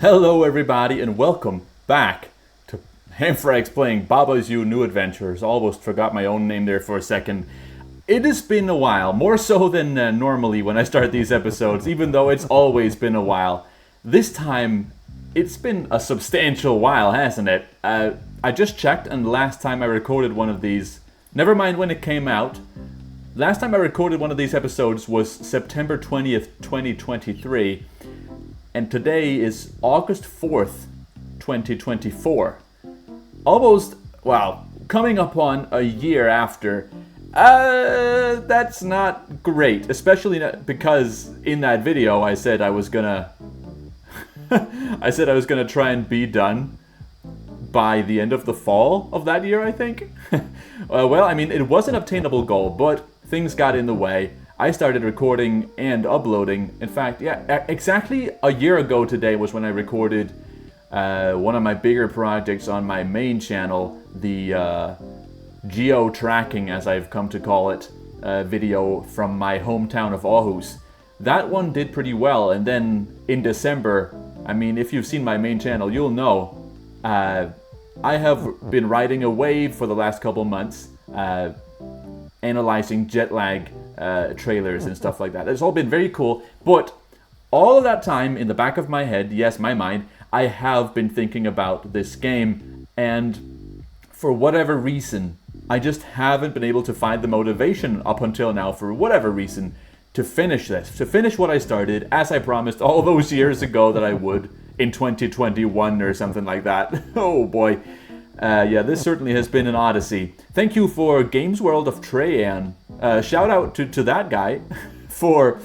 Hello everybody and welcome back to Hamfrags playing Baba's You New Adventures. Almost forgot my own name there for a second. It has been a while, more so than normally when I start these episodes, even though it's always been a while. This time, it's been a substantial while, hasn't it? I just checked, and the last time I recorded one of these, never mind when it came out, last time I recorded one of these episodes was September 20th, 2023. And today is August 4th, 2024. Almost, well, coming up on a year after. That's not great. Especially because in that video I said I was gonna... I said I was gonna try and be done by the end of the fall of that year, I think. Well, I mean, it was an obtainable goal, but things got in the way. I started recording and uploading. In fact, yeah, exactly a year ago today was when I recorded one of my bigger projects on my main channel, the geo-tracking, as I've come to call it, video from my hometown of Aarhus. That one did pretty well, and then in December, I mean, if you've seen my main channel, you'll know, I have been riding a wave for the last couple months, analyzing jet lag trailers and stuff like that. It's all been very cool, but all of that time in the back of my head, yes, my mind, I have been thinking about this game, and for whatever reason, I just haven't been able to find the motivation up until now, for whatever reason, to finish this, to finish what I started, as I promised all those years ago that I would, in 2021 or something like that. Oh boy. Yeah, this certainly has been an odyssey. Thank you for Games World of Trayan. Shout out to that guy for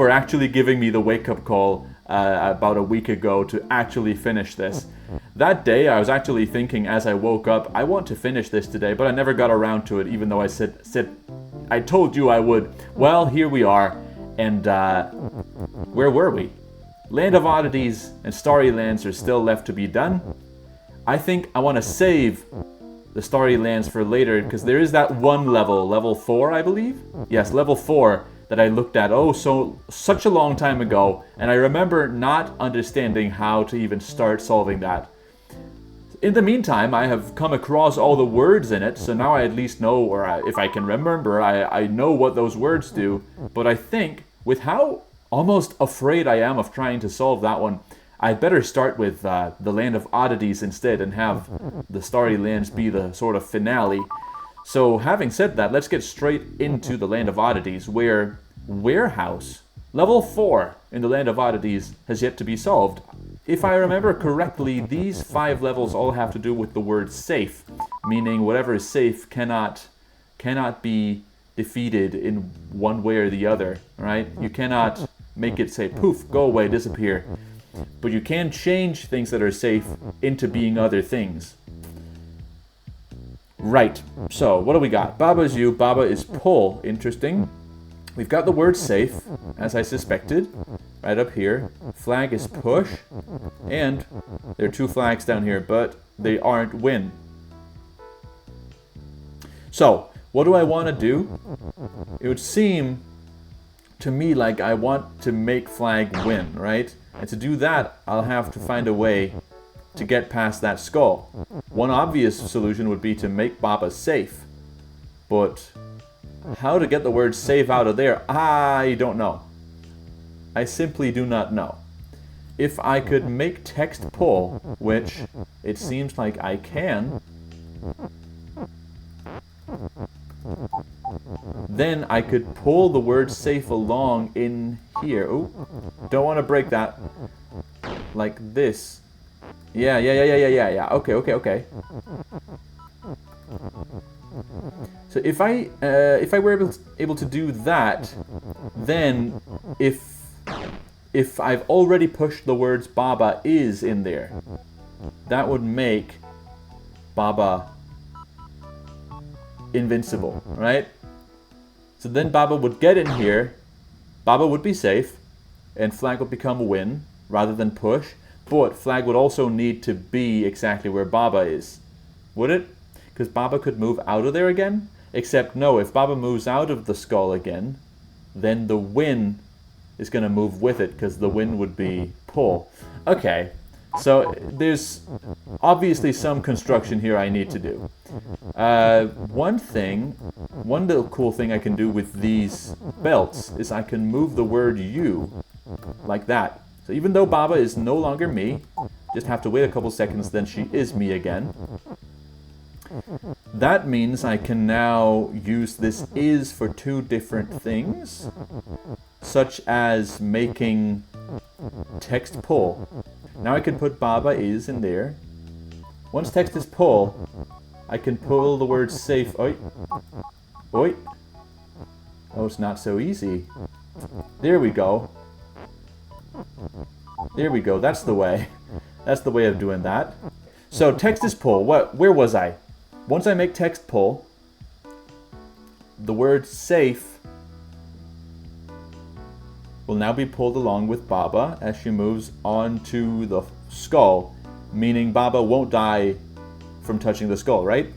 actually giving me the wake-up call about a week ago to actually finish this. That day, I was actually thinking as I woke up, I want to finish this today, but I never got around to it, even though I said I told you I would. Well, here we are, and where were we? Land of Oddities and Starry Lands are still left to be done. I think I want to save the Starry Lands for later, because there is that one level, level 4, I believe? Yes, level 4, that I looked at such a long time ago, and I remember not understanding how to even start solving that. In the meantime, I have come across all the words in it, so now I at least know, or if I can remember, I know what those words do, but I think, with how almost afraid I am of trying to solve that one, I'd better start with the Land of Oddities instead and have the Starry Lands be the sort of finale. So having said that, let's get straight into the Land of Oddities, where Warehouse, level 4 in the Land of Oddities, has yet to be solved. If I remember correctly, these 5 levels all have to do with the word safe, meaning whatever is safe cannot be defeated in one way or the other, right? You cannot make it say, poof, go away, disappear. But you can change things that are safe into being other things. Right, so what do we got? Baba is you, Baba is pull. Interesting. We've got the word safe, as I suspected, right up here. Flag is push, and there are 2 flags down here, but they aren't win. So, what do I want to do? It would seem to me like I want to make flag win, right? And to do that, I'll have to find a way to get past that skull. One obvious solution would be to make Baba safe. But how to get the word safe out of there, I don't know. I simply do not know. If I could make text pull, which it seems like I can, then I could pull the word safe along in here. Ooh, don't want to break that. Like this. Yeah. Okay. So if I were able to do that, then if I've already pushed the words Baba is in there, that would make Baba invincible, right? So then Baba would get in here, Baba would be safe, and flag would become a win rather than push, but flag would also need to be exactly where Baba is. Would it? Because Baba could move out of there again? Except no, if Baba moves out of the skull again, then the win is going to move with it, because the win would be pull. Okay, So there's obviously some construction here I need to do. One little cool thing I can do with these belts is I can move the word you like that. So even though Baba is no longer me, just have to wait a couple seconds, then she is me again. That means I can now use this is for two different things, such as making text pull. Now I can put Baba is in there. Once text is pull, I can pull the word safe. Oi. Oi. Oh, it's not so easy. There we go. There we go. That's the way. That's the way of doing that. So text is pull. Where was I? Once I make text pull, the word safe will now be pulled along with Baba as she moves onto the skull, meaning Baba won't die from touching the skull, right?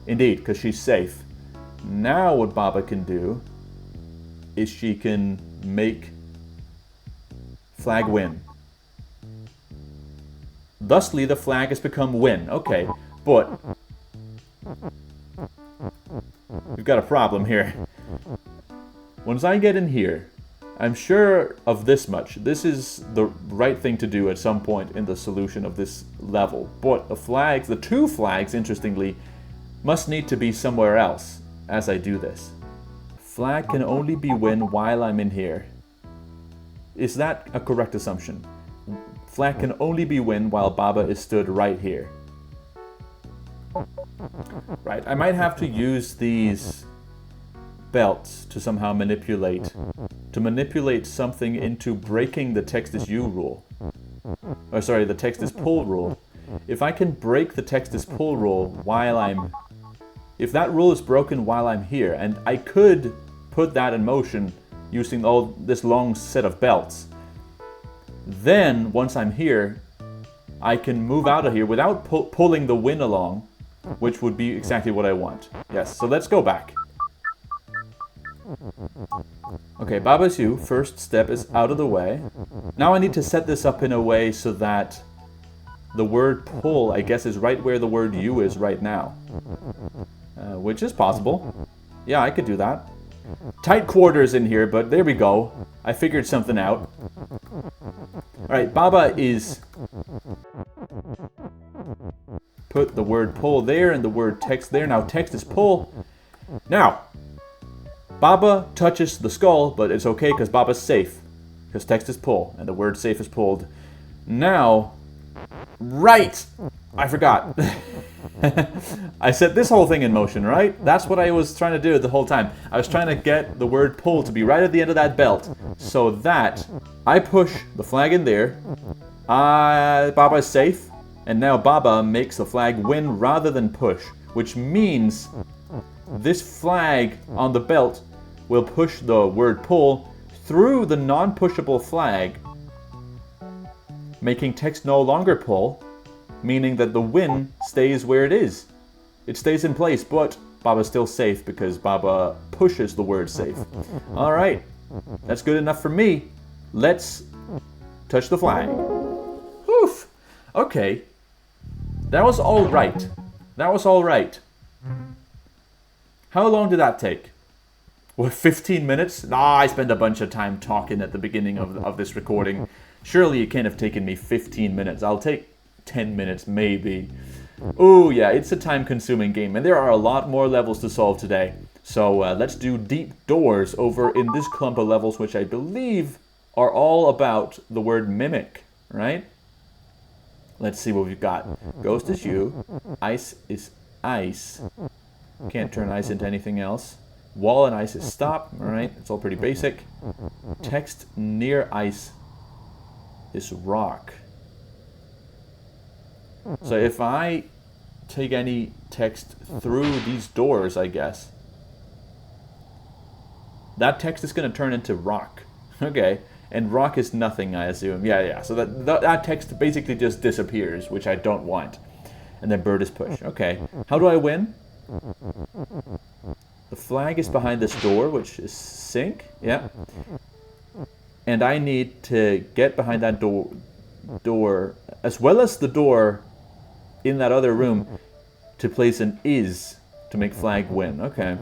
Indeed, because she's safe. Now what Baba can do is she can make flag win. Thusly, the flag has become win. Okay, but we've got a problem here. Once I get in here, I'm sure of this much. This is the right thing to do at some point in the solution of this level. But the two flags, interestingly, must need to be somewhere else as I do this. Flag can only be win while I'm in here. Is that a correct assumption? Flag can only be win while Baba is stood right here. Right, I might have to use these belts to somehow manipulate something into breaking the text is you rule. Or sorry, the text is pull rule. If I can break the text is pull rule if that rule is broken while I'm here, and I could put that in motion using all this long set of belts, then once I'm here, I can move out of here without pulling the win along, which would be exactly what I want. Yes, so let's go back. Okay, Baba's you, first step is out of the way. Now I need to set this up in a way so that the word pull, I guess, is right where the word you is right now. Which is possible. Yeah, I could do that. Tight quarters in here, but there we go. I figured something out. Alright, Baba is... Put the word pull there and the word text there. Now text is pull. Now, Baba touches the skull, but it's okay because Baba's safe. Because text is pull and the word safe is pulled. Now, right! I forgot. I set this whole thing in motion, right? That's what I was trying to do the whole time. I was trying to get the word pull to be right at the end of that belt so that I push the flag in there. Baba is safe. And now Baba makes the flag win rather than push, which means this flag on the belt will push the word pull through the non-pushable flag, making text no longer pull, meaning that the win stays where it is. It stays in place, but Baba's still safe because Baba pushes the word safe. Alright, that's good enough for me. Let's touch the flag. Oof. Okay. That was all right. That was all right. How long did that take? What, 15 minutes? Nah, I spent a bunch of time talking at the beginning of this recording. Surely it can't have taken me 15 minutes. I'll take 10 minutes, maybe. Oh yeah, it's a time-consuming game, and there are a lot more levels to solve today. So let's do deep doors over in this clump of levels, which I believe are all about the word mimic, right? Let's see what we've got. Ghost is you. Ice is ice. Can't turn ice into anything else. Wall and ice is stop. Alright, it's all pretty basic. Text near ice is rock. So if I take any text through these doors, I guess, that text is going to turn into rock. Okay. And rock is nothing, I assume. Yeah. So that text basically just disappears, which I don't want. And then bird is push. Okay. How do I win? The flag is behind this door, which is sync. Yeah. And I need to get behind that door. door, as well as the door in that other room, to place an is to make flag win. Okay.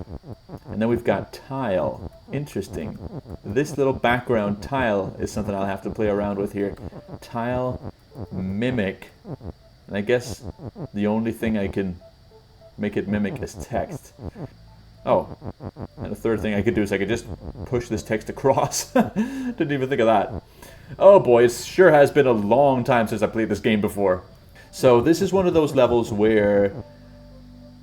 And then we've got tile. Interesting. This little background tile is something I'll have to play around with here. Tile, mimic. And I guess the only thing I can make it mimic is text. Oh, and the third thing I could do is I could just push this text across. Didn't even think of that. Oh boy, it sure has been a long time since I played this game before. So this is one of those levels where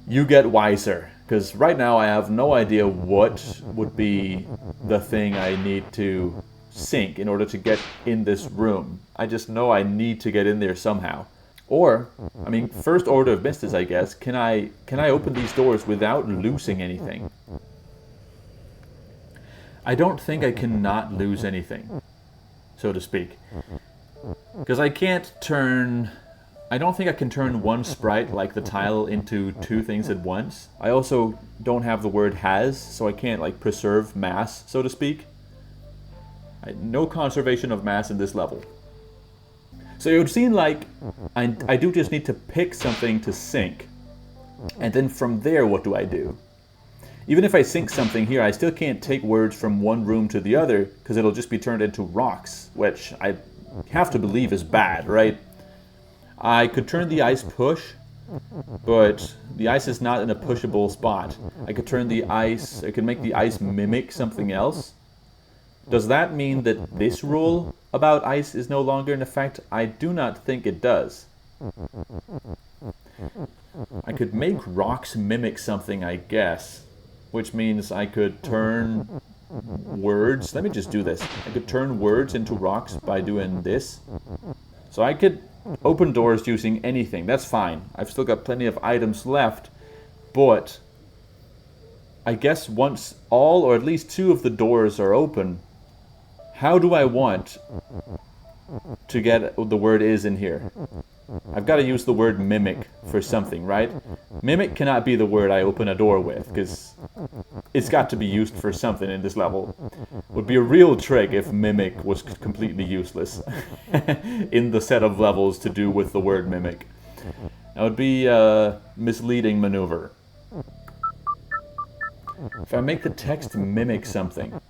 you get wiser. Because right now I have no idea what would be the thing I need to sink in order to get in this room. I just know I need to get in there somehow. Or, I mean, first order of business, I guess. Can I open these doors without losing anything? I don't think I cannot lose anything, so to speak. Because I don't think I can turn one sprite, like the tile, into two things at once. I also don't have the word has, so I can't, like, preserve mass, so to speak. No conservation of mass in this level. So it would seem like I do just need to pick something to sink. And then from there, what do I do? Even if I sink something here, I still can't take words from one room to the other, because it'll just be turned into rocks, which I have to believe is bad, right? I could turn the ice push, but the ice is not in a pushable spot. I could make the ice mimic something else. Does that mean that this rule about ice is no longer in effect? I do not think it does. I could make rocks mimic something, I guess, which means I could turn words. Let me just do this. I could turn words into rocks by doing this. So I could open doors using anything. That's fine. I've still got plenty of items left, but I guess once all or at least two of the doors are open, how do I want to get the word is in here? I've got to use the word mimic for something, right? Mimic cannot be the word I open a door with, because it's got to be used for something in this level. Would be a real trick if mimic was completely useless in the set of levels to do with the word mimic. That would be a misleading maneuver. If I make the text mimic something,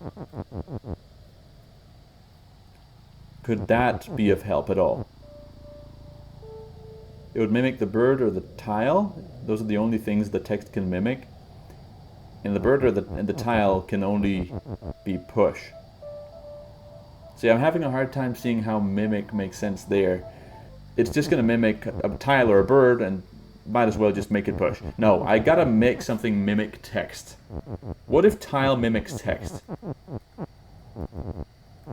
could that be of help at all? It would mimic the bird or the tile. Those are the only things the text can mimic. And the bird and the tile can only be push. See, I'm having a hard time seeing how mimic makes sense there. It's just going to mimic a tile or a bird, and might as well just make it push. No, I gotta make something mimic text. What if tile mimics text?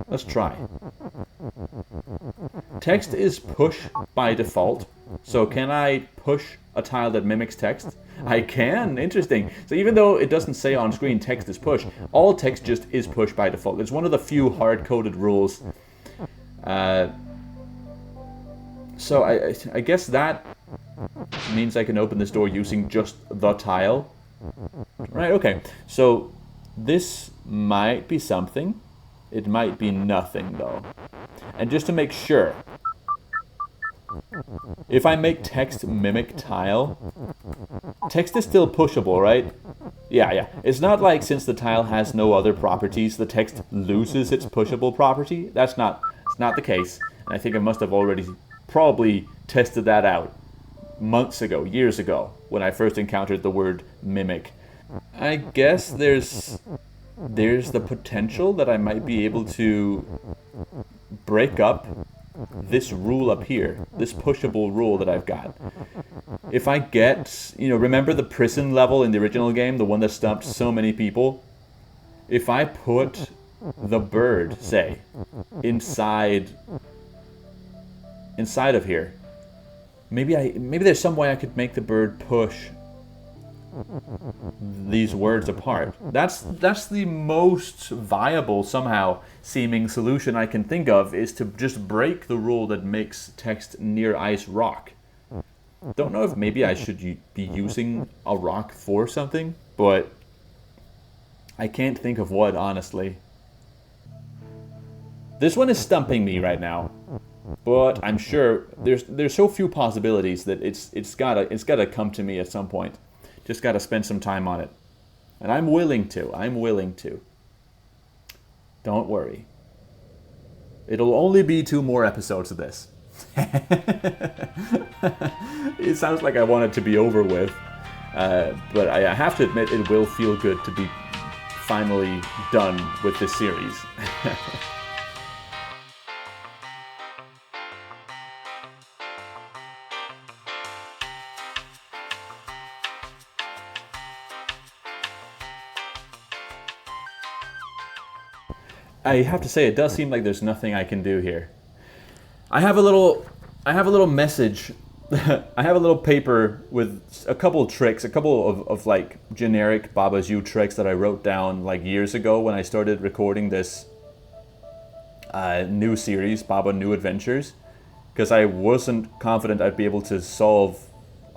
Let's try. Text is push by default. So can I push a tile that mimics text? I can. Interesting. So even though it doesn't say on screen text is push, all text just is push by default. It's one of the few hard-coded rules. So I guess that means I can open this door using just the tile. Right, okay. So this might be something. It might be nothing, though. And just to make sure, if I make text mimic tile, text is still pushable, right? Yeah. It's not like since the tile has no other properties, the text loses its pushable property. It's not the case. And I think I must have already probably tested that out months ago, years ago, when I first encountered the word mimic. I guess there's the potential that I might be able to break up this rule up here, this pushable rule that I've got. If I get, remember the prison level in the original game, the one that stumped so many people? If I put the bird, say, inside of here, maybe there's some way I could make the bird push these words apart. That's the most viable, somehow seeming solution I can think of, is to just break the rule that makes text near ice rock. Don't know if maybe I should be using a rock for something, but I can't think of what, honestly. This one is stumping me right now. But I'm sure there's so few possibilities that it's gotta come to me at some point. Just gotta spend some time on it. And I'm willing to. Don't worry. It'll only be 2 more episodes of this. It sounds like I want it to be over with. But I have to admit, it will feel good to be finally done with this series. I have to say, it does seem like there's nothing I can do here. I have a little message. I have a little paper with a couple of tricks, a couple of like generic Baba's You tricks that I wrote down like years ago when I started recording this new series, Baba New Adventures, because I wasn't confident I'd be able to solve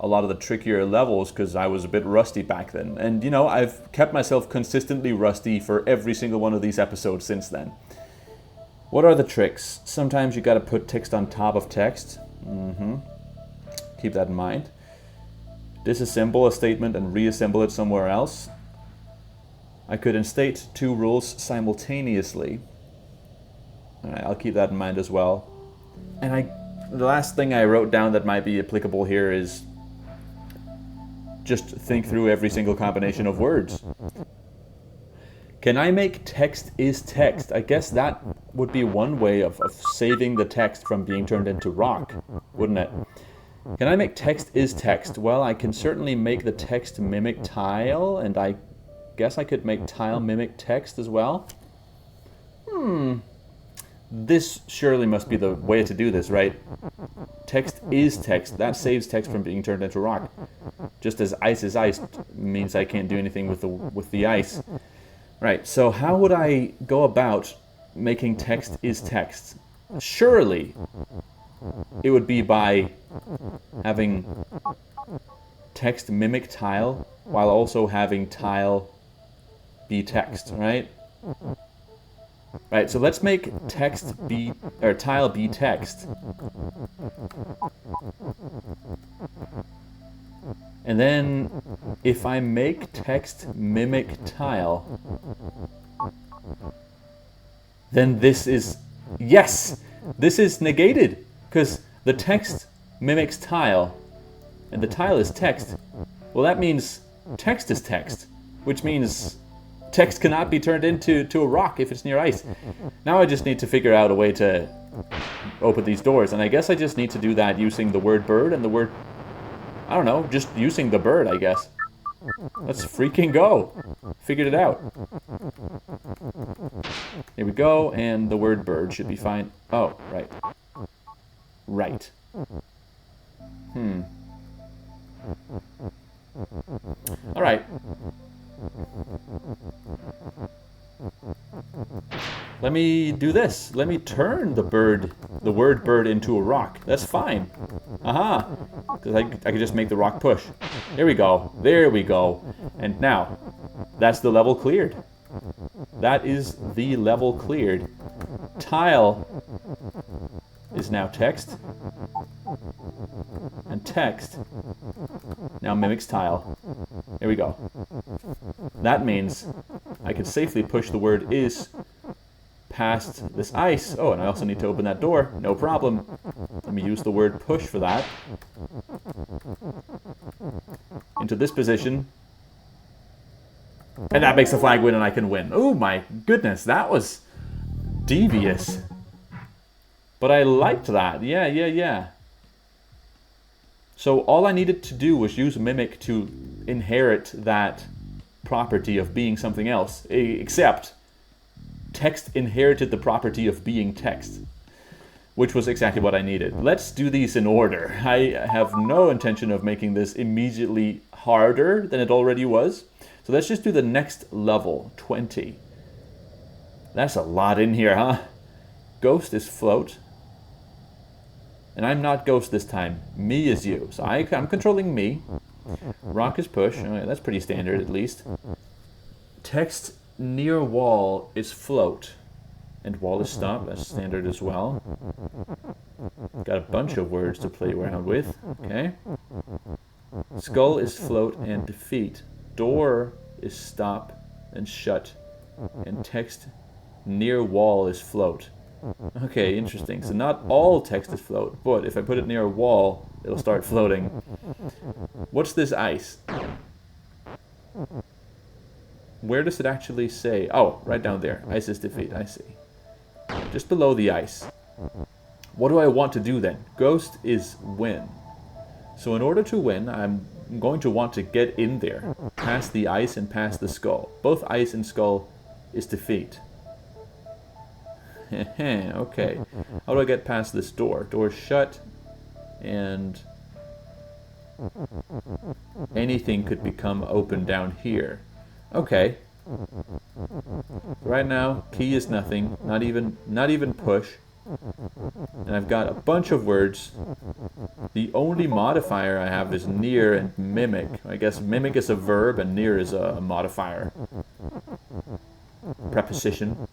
a lot of the trickier levels because I was a bit rusty back then. And, you know, I've kept myself consistently rusty for every single one of these episodes since then. What are the tricks? Sometimes you gotta put text on top of text. Keep that in mind. Disassemble a statement and reassemble it somewhere else. I could instate 2 rules simultaneously. Alright, I'll keep that in mind as well. And the last thing I wrote down that might be applicable here is just think through every single combination of words. Can I make text is text? I guess that would be one way of saving the text from being turned into rock, wouldn't it? Can I make text is text? Well, I can certainly make the text mimic tile, and I guess I could make tile mimic text as well. This surely must be the way to do this, right? Text is text. That saves text from being turned into rock. Just as ice is ice means I can't do anything with the ice. Right, so how would I go about making text is text? Surely it would be by having text mimic tile while also having tile be text, right? Right, so let's make text be, or tile be text. And then if I make text mimic tile, then this is, yes, this is negated because the text mimics tile and the tile is text. Well, that means text is text, which means text cannot be turned into a rock if it's near ice. Now I just need to figure out a way to open these doors, and I guess I just need to do that using the word bird and the word, I don't know, just using the bird, I guess. Let's freaking go. Figured it out. Here we go, and the word bird should be fine. Oh, right. Right. Alright. Let me do this. Let me turn the word bird into a rock. That's fine. Aha! Because I could just make the rock push. There we go. There we go. And now, that's the level cleared. That is the level cleared. Tile is now text. And text now mimics tile. There we go. That means I can safely push the word is past this ice. Oh, and I also need to open that door. No problem. Let me use the word push for that. Into this position. And that makes the flag win and I can win. Oh my goodness, that was devious. But I liked that. Yeah. So all I needed to do was use mimic to inherit that property of being something else, except text inherited the property of being text, which was exactly what I needed. Let's do these in order. I have no intention of making this immediately harder than it already was. So let's just do the next level, 20. That's a lot in here, huh? Ghost is float. And I'm not ghost this time. Me is you. So I'm controlling me. Rock is push. Okay, that's pretty standard, at least. Text near wall is float. And wall is stop. That's standard as well. Got a bunch of words to play around with. Okay. Skull is float and defeat. Door is stop and shut. And text near wall is float. Okay, interesting. So not all text is float, but if I put it near a wall, it'll start floating. What's this ice? Where does it actually say? Oh, right down there. Ice is defeat, I see. Just below the ice. What do I want to do then? Ghost is win. So in order to win, I'm going to want to get in there, past the ice and past the skull. Both ice and skull is defeat. Okay. How do I get past this door? Door's shut, and anything could become open down here. Okay. Right now, key is nothing, not even push. And I've got a bunch of words. The only modifier I have is near and mimic. I guess mimic is a verb and near is a modifier. Preposition.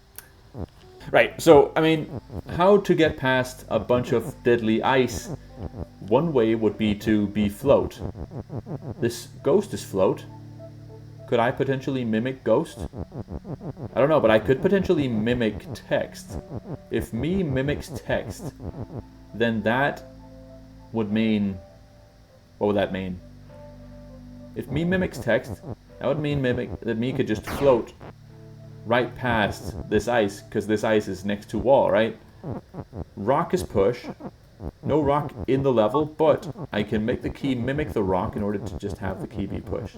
Right, so, I mean, how to get past a bunch of deadly ice? One way would be to be float. This ghost is float. Could I potentially mimic ghost? I don't know, but I could potentially mimic text. If me mimics text, then that would mean... What would that mean? If me mimics text, that would mean that me could just float right past this ice, because this ice is next to wall, right? Rock is push. No rock in the level, but I can make the key mimic the rock in order to just have the key be pushed.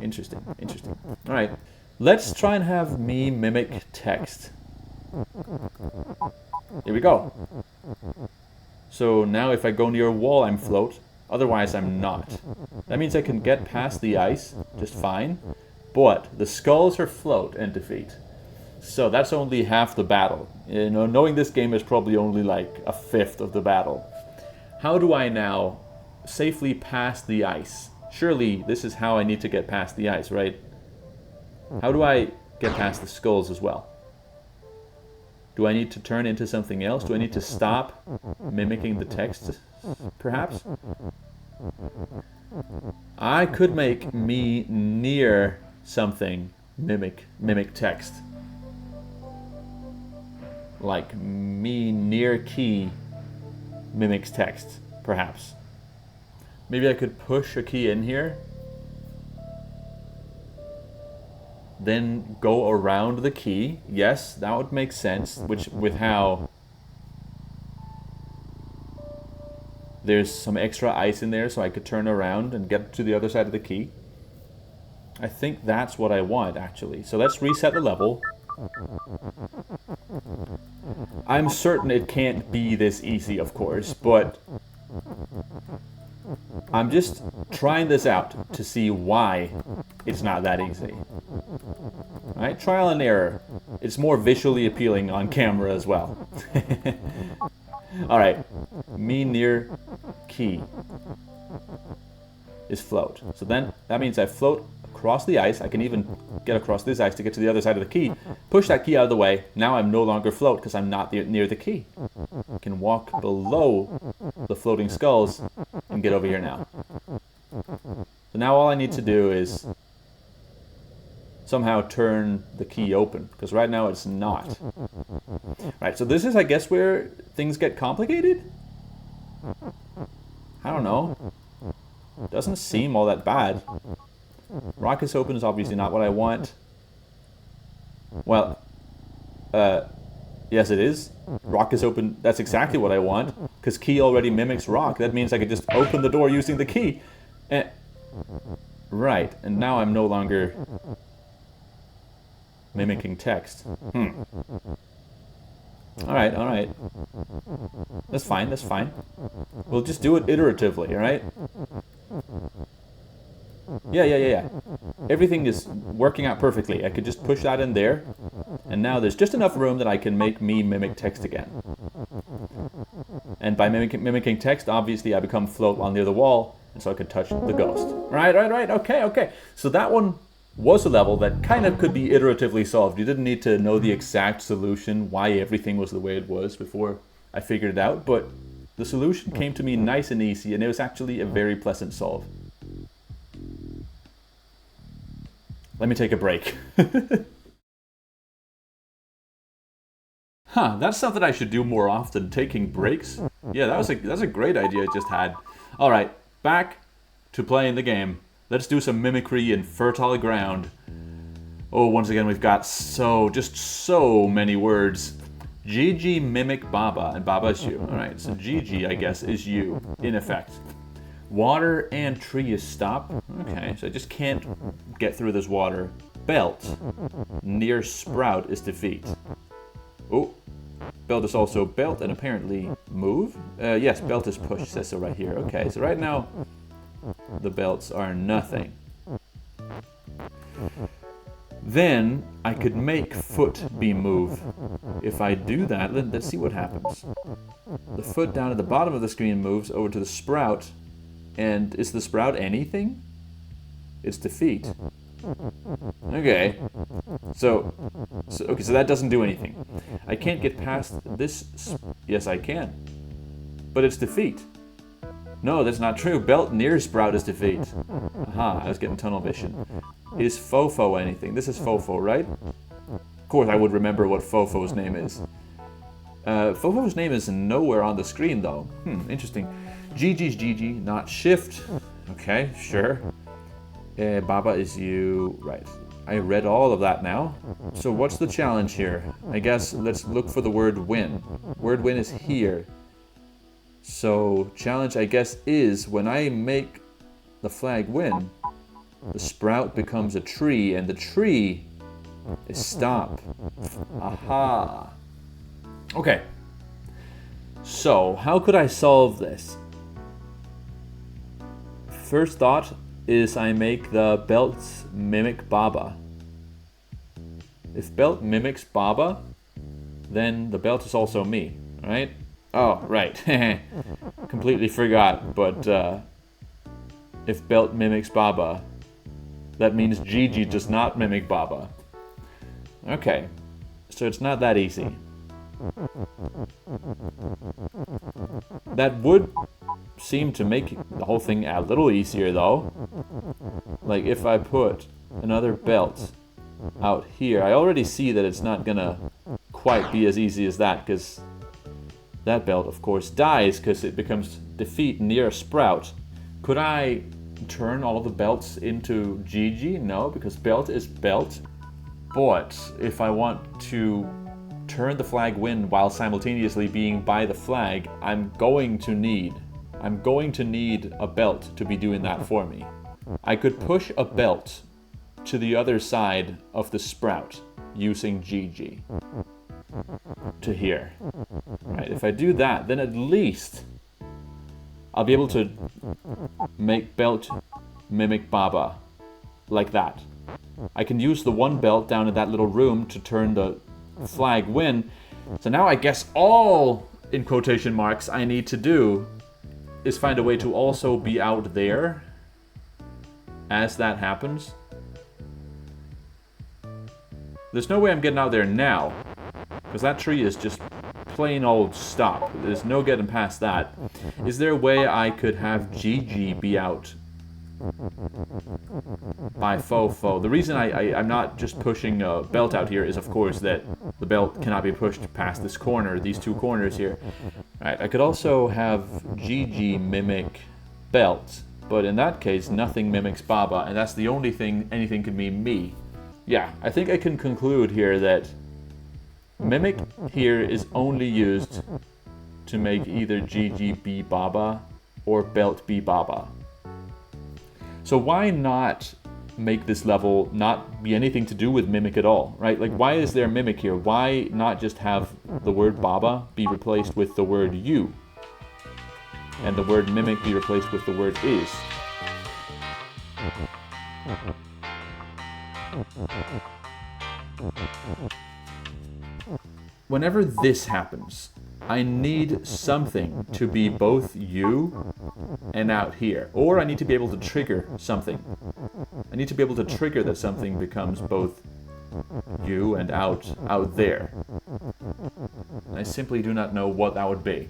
Interesting, interesting. Alright, let's try and have me mimic text. Here we go. So now if I go near a wall, I'm float. Otherwise, I'm not. That means I can get past the ice just fine, but the skulls are float and defeat. So that's only half the battle. You know, knowing this game is probably only like a fifth of the battle. How do I now safely pass the ice? Surely this is how I need to get past the ice, right? How do I get past the skulls as well? Do I need to turn into something else? Do I need to stop mimicking the text, perhaps? I could make me near something mimic text. Like me near key mimics text, perhaps. Maybe I could push a key in here, then go around the key. Yes, that would make sense, which with how there's some extra ice in there, so I could turn around and get to the other side of the key. I think that's what I want, actually. So let's reset the level. I'm certain it can't be this easy, of course, but I'm just trying this out to see why it's not that easy. Right? Trial and error. It's more visually appealing on camera as well. Alright. Me near key is float. So then that means I float across the ice. I can even get across this ice to get to the other side of the key. Push that key out of the way. Now I'm no longer float because I'm not near the key. I can walk below the floating skulls and get over here now. So now all I need to do is somehow turn the key open, because right now it's not. Right, so this is, I guess, where things get complicated? I don't know. Doesn't seem all that bad. Rock is open is obviously not what I want. Well, yes it is. Rock is open, that's exactly what I want, because key already mimics rock. That means I could just open the door using the key. Right, and now I'm no longer mimicking text. Alright, alright. That's fine, that's fine. We'll just do it iteratively, alright? Yeah. Everything is working out perfectly. I could just push that in there, and now there's just enough room that I can make me mimic text again. And by mimicking text, obviously I become float while near the wall, and so I could touch the ghost. Right, okay. So that one was a level that kind of could be iteratively solved. You didn't need to know the exact solution, why everything was the way it was before I figured it out, but The solution came to me nice and easy, and it was actually a very pleasant solve. Let me take a break. That's something I should do more often, taking breaks. Yeah, that's a great idea I just had. Alright, back to playing the game. Let's do some mimicry in fertile ground. Oh, once again we've got just so many words. Gigi, mimic, Baba, and Baba is you. Alright, so Gigi, I guess, is you, in effect. Water and tree is stop. Okay, so I just can't get through this water. Belt. Near sprout is defeat. Oh, belt is also belt and apparently move. Yes, belt is push, says so right here. Okay, so right now the belts are nothing. Then I could make foot be move. If I do that, let's see what happens. The foot down at the bottom of the screen moves over to the sprout. And is the sprout anything? It's defeat. Okay. So that doesn't do anything. I can't get past this. Yes, I can. But it's defeat. No, that's not true. Belt near sprout is defeat. Aha, I was getting tunnel vision. Is Fofo anything? This is Fofo, right? Of course I would remember what Fofo's name is. Fofo's name is nowhere on the screen though. Interesting. Gigi's Gigi, not shift. Okay, sure. Baba is you. Right. I read all of that now. So what's the challenge here? I guess let's look for the word win. Word win is here. So challenge, I guess, is when I make the flag win, the sprout becomes a tree, and the tree is stop. Aha. Okay. So how could I solve this? First thought is I make the belts mimic Baba. If belt mimics Baba, then the belt is also me, right? Oh, right. Completely forgot, but if belt mimics Baba, that means Gigi does not mimic Baba. Okay, so it's not that easy. That would seem to make the whole thing a little easier though. Like if I put another belt out here, I already see that it's not gonna quite be as easy as that, because that belt of course dies because it becomes defeat near a sprout. Could I turn all the belts into Gigi? No, because belt is belt. But if I want to turn the flag win while simultaneously being by the flag, I'm going to need a belt to be doing that for me. I could push a belt to the other side of the sprout using Gigi to here. Right, if I do that, then at least I'll be able to make belt mimic Baba like that. I can use the one belt down in that little room to turn the flag win. So now I guess all, in quotation marks, I need to do is find a way to also be out there as that happens. There's no way I'm getting out there now, because that tree is just plain old stop. There's no getting past that. Is there a way I could have Gigi be out by Fofo? The reason I'm not just pushing a belt out here is, of course, that the belt cannot be pushed past this corner, these two corners here. Right, I could also have Gigi mimic belt, but in that case, nothing mimics Baba, and that's the only thing anything can be me. Yeah, I think I can conclude here that mimic here is only used to make either Gigi be Baba or belt be Baba. So why not make this level not be anything to do with mimic at all, right? Like, why is there mimic here? Why not just have the word Baba be replaced with the word you, and the word mimic be replaced with the word is? Whenever this happens, I need something to be both you and out here. Or I need to be able to trigger something. I need to be able to trigger that something becomes both you and out there. I simply do not know what that would be.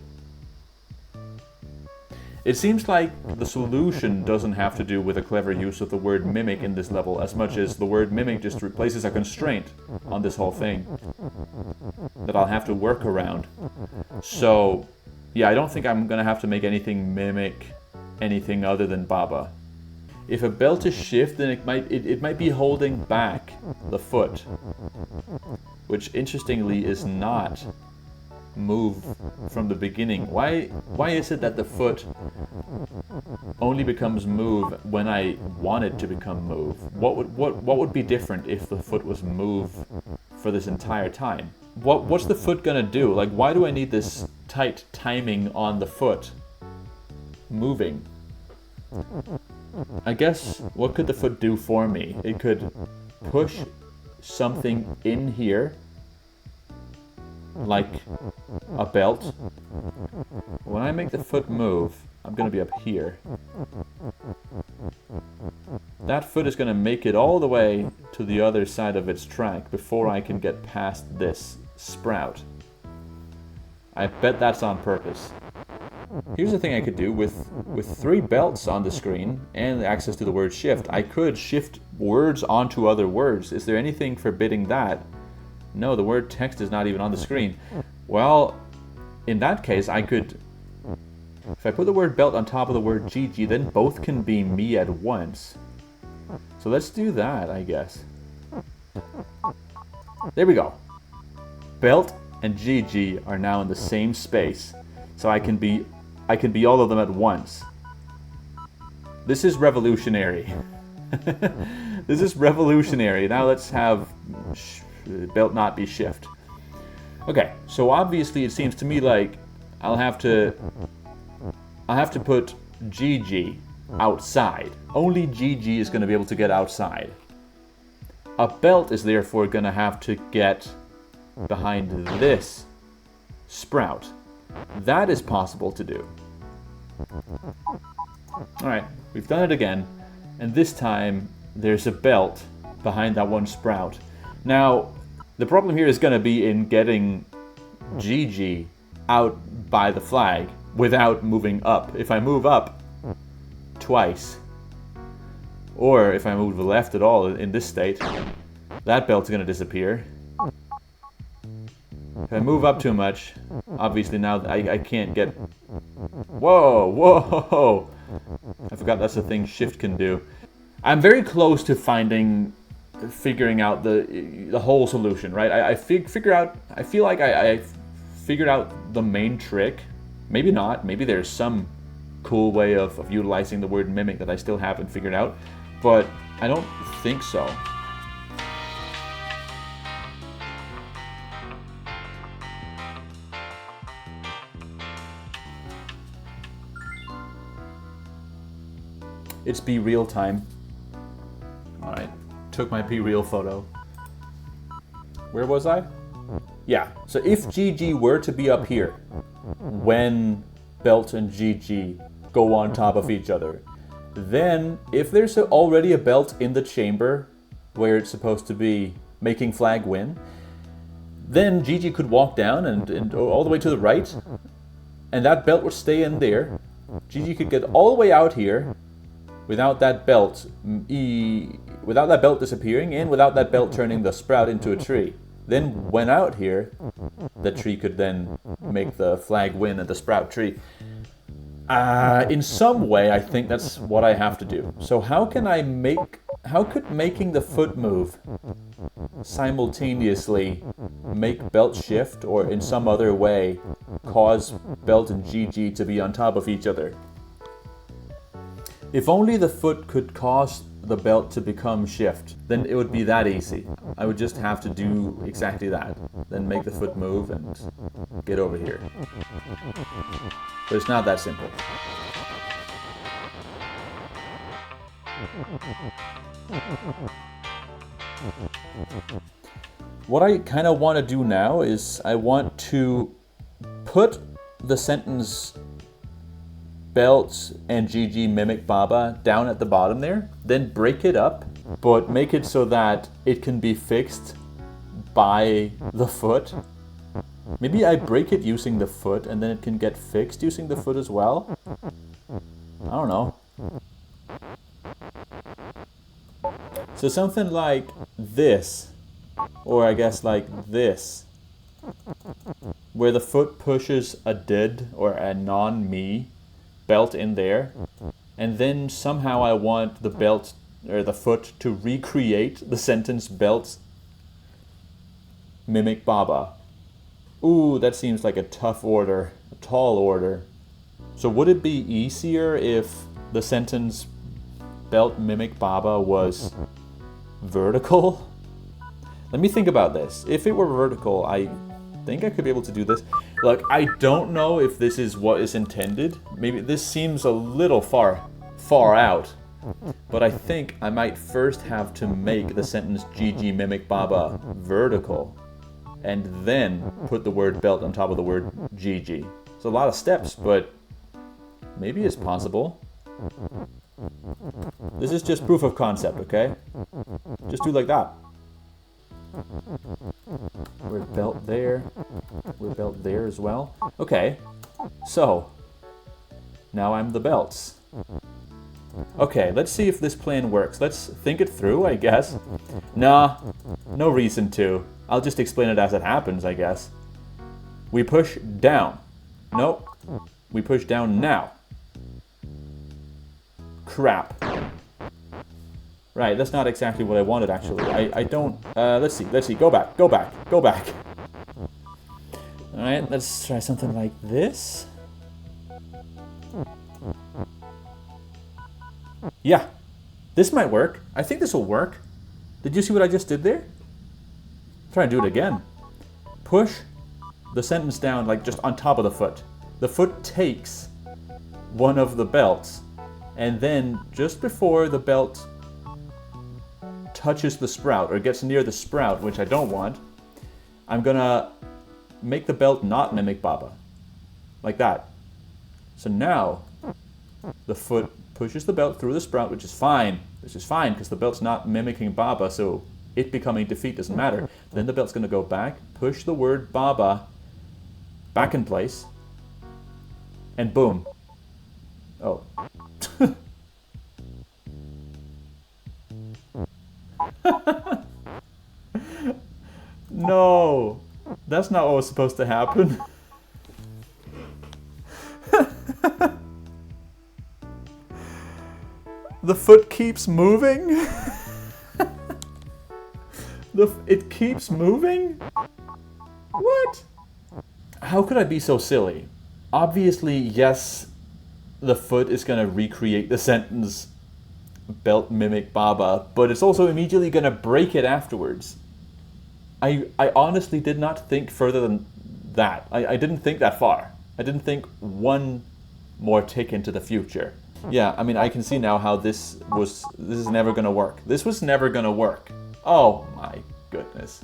It seems like the solution doesn't have to do with a clever use of the word mimic in this level as much as the word mimic just replaces a constraint on this whole thing that I'll have to work around. So, yeah, I don't think I'm going to have to make anything mimic anything other than Baba. If a belt is shift, then it might be holding back the foot, which interestingly is not move from the beginning. Why is it that the foot only becomes move when I want it to become move? What would be different if the foot was move for this entire time? What's the foot gonna do? Like, why do I need this tight timing on the foot moving? I guess, what could the foot do for me? It could push something in here, like a belt. When I make the foot move, I'm gonna be up here. That foot is gonna make it all the way to the other side of its track before I can get past this sprout. I bet that's on purpose. Here's the thing I could do with 3 belts on the screen and access to the word shift. I could shift words onto other words. Is there anything forbidding that? No, the word text is not even on the screen. Well, in that case, I could... If I put the word belt on top of the word GG, then both can be me at once. So let's do that, I guess. There we go. Belt and GG are now in the same space. So I can be all of them at once. This is revolutionary. This is revolutionary. Now let's have belt not be shift. Okay, so obviously it seems to me like I'll have to put GG outside. Only GG is going to be able to get outside. A belt is therefore going to have to get behind this sprout. That is possible to do. Alright, we've done it again, and this time there's a belt behind that one sprout. Now, the problem here is going to be in getting GG out by the flag without moving up. If I move up twice, or if I move left at all in this state, that belt's going to disappear. If I move up too much, obviously now I can't get... Whoa, whoa! I forgot that's the thing shift can do. I'm very close to figuring out the whole solution, right? I feel like I figured out the main trick. Maybe not. Maybe there's some cool way of utilizing the word mimic that I still haven't figured out, but I don't think so. It's Be Real time. Alright, took my Be Real photo. Where was I? Yeah, so if GG were to be up here, when belt and GG go on top of each other, then if there's already a belt in the chamber where it's supposed to be making flag win, then GG could walk down and all the way to the right, and that belt would stay in there. GG could get all the way out here without that belt disappearing and without that belt turning the sprout into a tree. Then when out here, the tree could then make the flag win at the sprout tree. In some way, I think that's what I have to do. So how could making the foot move simultaneously make belt shift, or in some other way cause belt and GG to be on top of each other? If only the foot could cause the belt to become shift, then it would be that easy. I would just have to do exactly that. Then make the foot move and get over here. But it's not that simple. What I kind of want to do now is I want to put the sentence belt and GG mimic Baba down at the bottom there, then break it up, but make it so that it can be fixed by the foot Maybe I break it using the foot and then it can get fixed using the foot as well? I don't know. So something like this, or I guess like this, where the foot pushes a dead or a non-me belt in there, and then somehow I want the belt or the foot to recreate the sentence belt mimic Baba. Ooh, that seems like a tough order, a tall order. So would it be easier if the sentence belt mimic Baba was vertical? Let me think about this. If it were vertical, I think I could be able to do this. Look, I don't know if this is what is intended. Maybe this seems a little far out. But I think I might first have to make the sentence GG mimic Baba vertical, and then put the word belt on top of the word GG. It's a lot of steps, but maybe it's possible. This is just proof of concept, okay? Just do like that. Word belt there. Word belt there as well. Okay, so now I'm the belts. Okay, let's see if this plan works. Let's think it through, I guess. Nah, no reason to. I'll just explain it as it happens, I guess. We push down. Nope. We push down now. Crap. Right, that's not exactly what I wanted, actually. I don't... let's see. Go back. Alright, let's try something like this. Yeah, this might work. I think this will work. Did you see what I just did there? Try and do it again. Push the sentence down, like just on top of the foot. The foot takes one of the belts, and then just before the belt touches the sprout or gets near the sprout, which I don't want, I'm gonna make the belt not mimic Baba. Like that. So now the foot pushes the belt through the sprout, which is fine. This is fine because the belt's not mimicking Baba, so it becoming defeat doesn't matter. Then the belt's going to go back, push the word Baba back in place, and boom. Oh. No, that's not what was supposed to happen. The foot keeps moving? It keeps moving? What? How could I be so silly? Obviously, yes, the foot is going to recreate the sentence belt mimic Baba, but it's also immediately going to break it afterwards. I honestly did not think further than that. I didn't think that far. I didn't think one more tick into the future. Yeah, I mean, I can see now how this is never going to work. This was never going to work. Oh my goodness.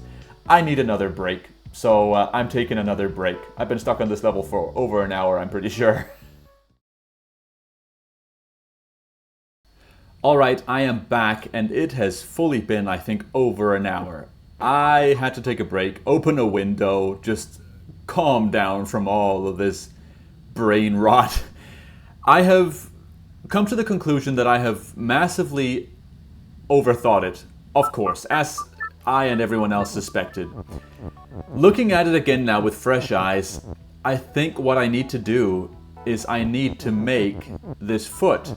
I need another break. So I'm taking another break. I've been stuck on this level for over an hour, I'm pretty sure. Alright, I am back, and it has fully been, I think, over an hour. I had to take a break, open a window, just calm down from all of this brain rot. I have come to the conclusion that I have massively overthought it, of course, as I and everyone else suspected. Looking at it again now with fresh eyes, I think what I need to do is I need to make this foot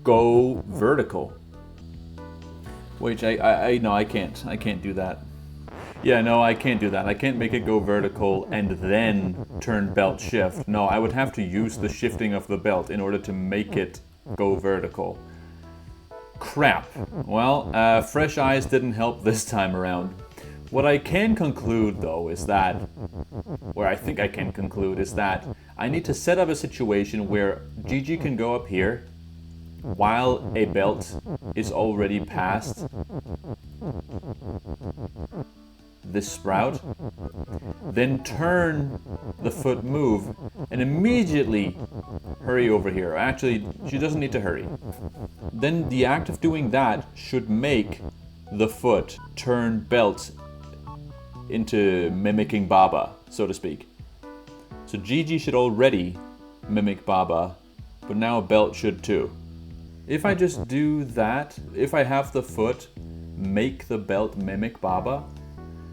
go vertical. Which I can't do that. Yeah, no, I can't do that. I can't make it go vertical and then turn belt shift. No, I would have to use the shifting of the belt in order to make it go vertical. Crap. Well, fresh eyes didn't help this time around. What I can conclude, though, is that, where I think I can conclude, is that I need to set up a situation where GG can go up here while a belt is already past this sprout, then turn the foot move and immediately hurry over here. Actually, she doesn't need to hurry. Then the act of doing that should make the foot turn belt into mimicking Baba, so to speak. So Gigi should already mimic Baba, but now a belt should too. If I just do that, if I have the foot make the belt mimic Baba,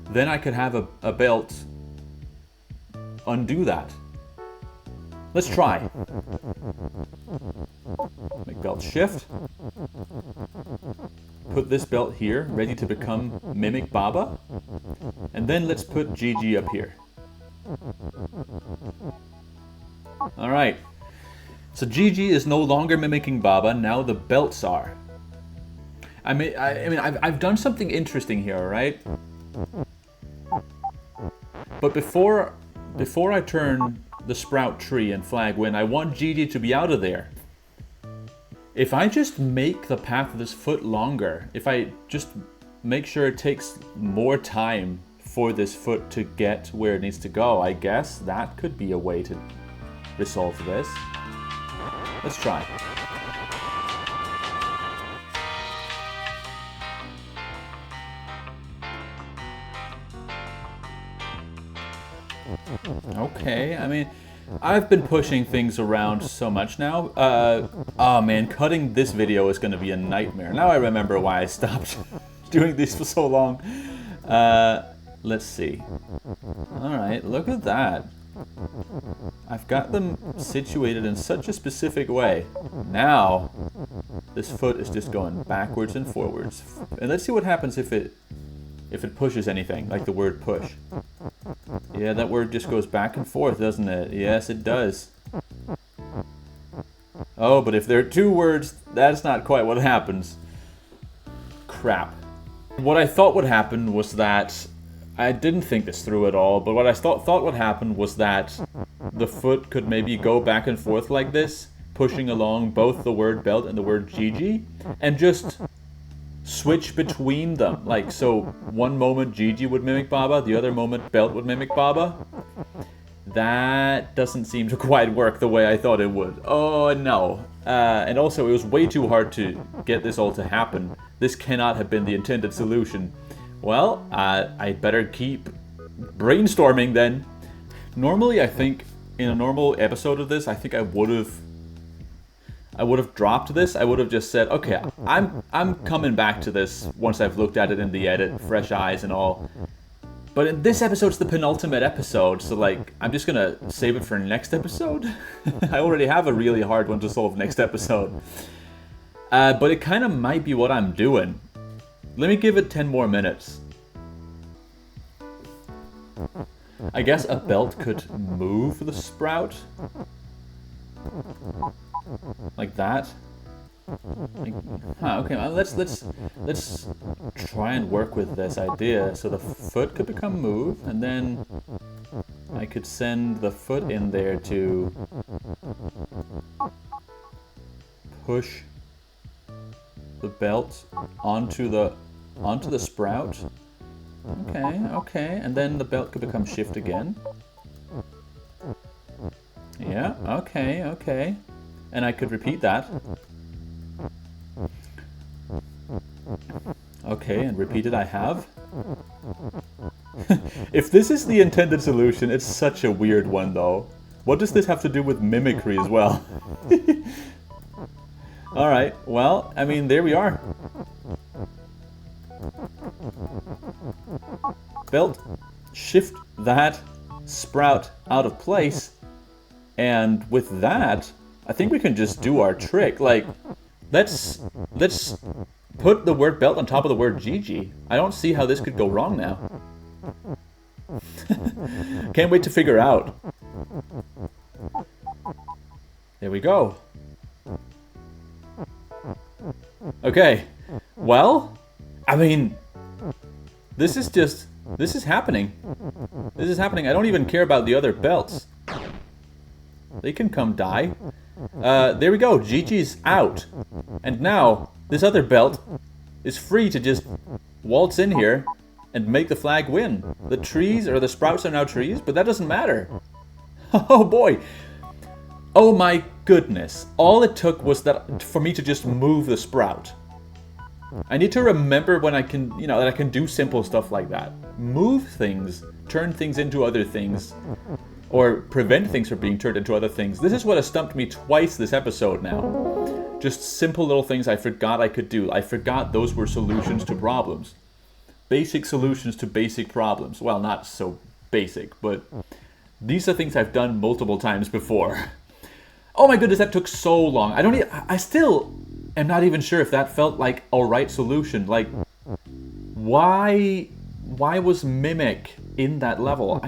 then I could have a belt undo that. Let's try. Make belt shift. Put this belt here, ready to become mimic Baba. And then let's put Gigi up here. Alright. So Gigi is no longer mimicking Baba, now the belts are. I mean, I've done something interesting here, right? But before I turn the sprout tree and flag win, I want Gigi to be out of there. If I just make the path of this foot longer, if I just make sure it takes more time for this foot to get where it needs to go, I guess that could be a way to resolve this. Let's try. Okay, I mean, I've been pushing things around so much now. Oh man, cutting this video is going to be a nightmare. Now I remember why I stopped doing these for so long. Let's see. Alright, look at that. I've got them situated in such a specific way. Now, this foot is just going backwards and forwards. And let's see what happens if it pushes anything, like the word push. Yeah, that word just goes back and forth, doesn't it? Yes, it does. Oh, but if there are two words, that's not quite what happens. Crap. What I thought would happen was that... I didn't think this through at all, but what I thought would happen was that the foot could maybe go back and forth like this, pushing along both the word belt and the word Gigi, and just switch between them. Like, so one moment Gigi would mimic Baba, the other moment belt would mimic Baba. That doesn't seem to quite work the way I thought it would. Oh no. And also it was way too hard to get this all to happen. This cannot have been the intended solution. Well, I better keep brainstorming then. Normally, I think in a normal episode of this, I think I would have dropped this. I would have just said, okay, I'm coming back to this once I've looked at it in the edit, fresh eyes and all. But in this episode's the penultimate episode, so like, I'm just gonna save it for next episode. I already have a really hard one to solve next episode. But it kind of might be what I'm doing. Let me give it 10 more minutes. I guess a belt could move the sprout. Like that. Okay, well, let's try and work with this idea. So the foot could become moved, and then I could send the foot in there to push the belt onto the sprout. Okay, and then the belt could become shift again. Yeah, okay. And I could repeat that. Okay, and repeat it I have. If this is the intended solution, it's such a weird one though. What does this have to do with mimicry as well? Alright, well, I mean, there we are. Belt, shift that sprout out of place, and with that, I think we can just do our trick. Like, let's put the word belt on top of the word Gigi. I don't see how this could go wrong now. Can't wait to figure out. There we go. Okay, well, I mean, this is happening. This is happening. I don't even care about the other belts. They can come die. There we go, Gigi's out. And now, this other belt is free to just waltz in here and make the flag win. The trees, or the sprouts are now trees, but that doesn't matter. Oh boy. Oh my goodness. All it took was that for me to just move the sprout. I need to remember when I can, that I can do simple stuff like that. Move things, turn things into other things, or prevent things from being turned into other things. This is what has stumped me twice this episode now. Just simple little things I forgot I could do. I forgot those were solutions to problems. Basic solutions to basic problems. Well, not so basic, but these are things I've done multiple times before. Oh my goodness, that took so long. I still am not even sure if that felt like a right solution. Like, why was Mimic in that level?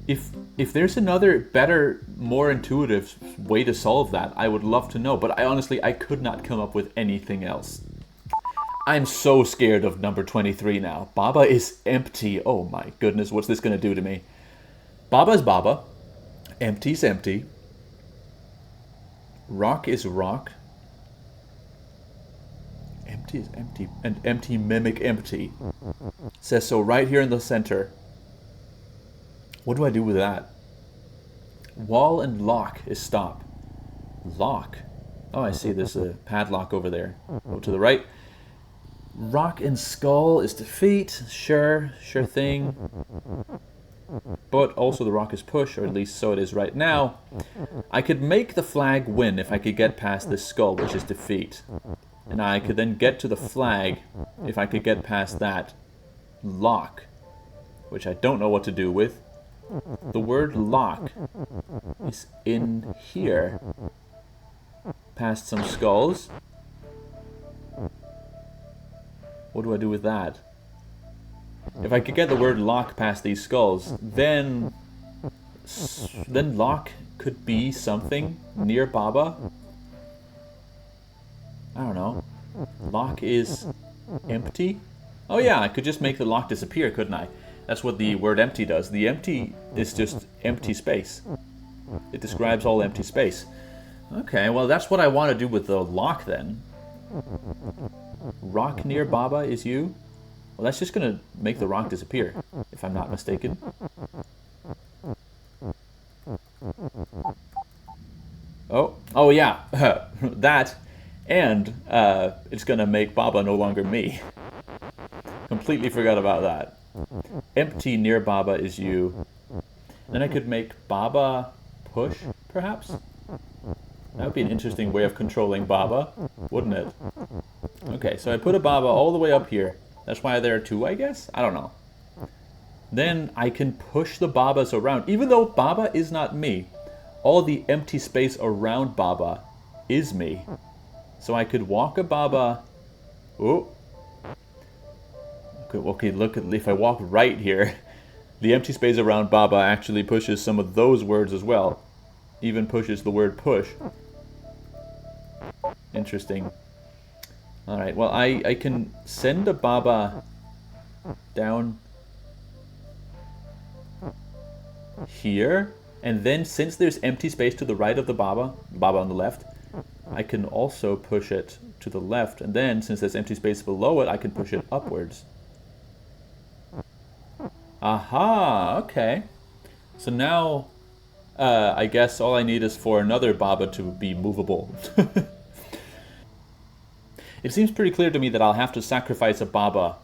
If there's another better, more intuitive way to solve that, I would love to know. But I could not come up with anything else. I'm so scared of number 23 now. Baba is empty. Oh my goodness, what's this going to do to me? Baba is Baba. Empty's empty. Rock is rock. Empty is empty. And empty mimic empty. Says so right here in the center. What do I do with that? Wall and lock is stop. Lock. Oh, I see there's a padlock over there. Go to the right. Rock and skull is defeat. Sure thing. But also the rock is push, or at least so it is right now. I could make the flag win if I could get past this skull, which is defeat. And I could then get to the flag if I could get past that lock, which I don't know what to do with. The word lock is in here. Past some skulls. What do I do with that? If I could get the word lock past these skulls, then lock could be something near Baba. I don't know. Lock is empty? Oh yeah, I could just make the lock disappear, couldn't I? That's what the word empty does. The empty is just empty space. It describes all empty space. Okay, well that's what I want to do with the lock then. Rock near Baba is you? Well, that's just going to make the rock disappear, if I'm not mistaken. Oh yeah, that, and it's going to make Baba no longer me. Completely forgot about that. Empty near Baba is you. Then I could make Baba push, perhaps? That would be an interesting way of controlling Baba, wouldn't it? Okay, so I put a Baba all the way up here. That's why there are two, I guess? I don't know. Then I can push the Babas around. Even though Baba is not me, all the empty space around Baba is me. So I could walk a Baba... Oh. Okay, look, if I walk right here, the empty space around Baba actually pushes some of those words as well. Even pushes the word push. Interesting. Alright, well, I can send a Baba down here, and then since there's empty space to the right of the Baba on the left, I can also push it to the left, and then since there's empty space below it, I can push it upwards. Aha, okay. So now, I guess all I need is for another Baba to be movable. It seems pretty clear to me that I'll have to sacrifice a Baba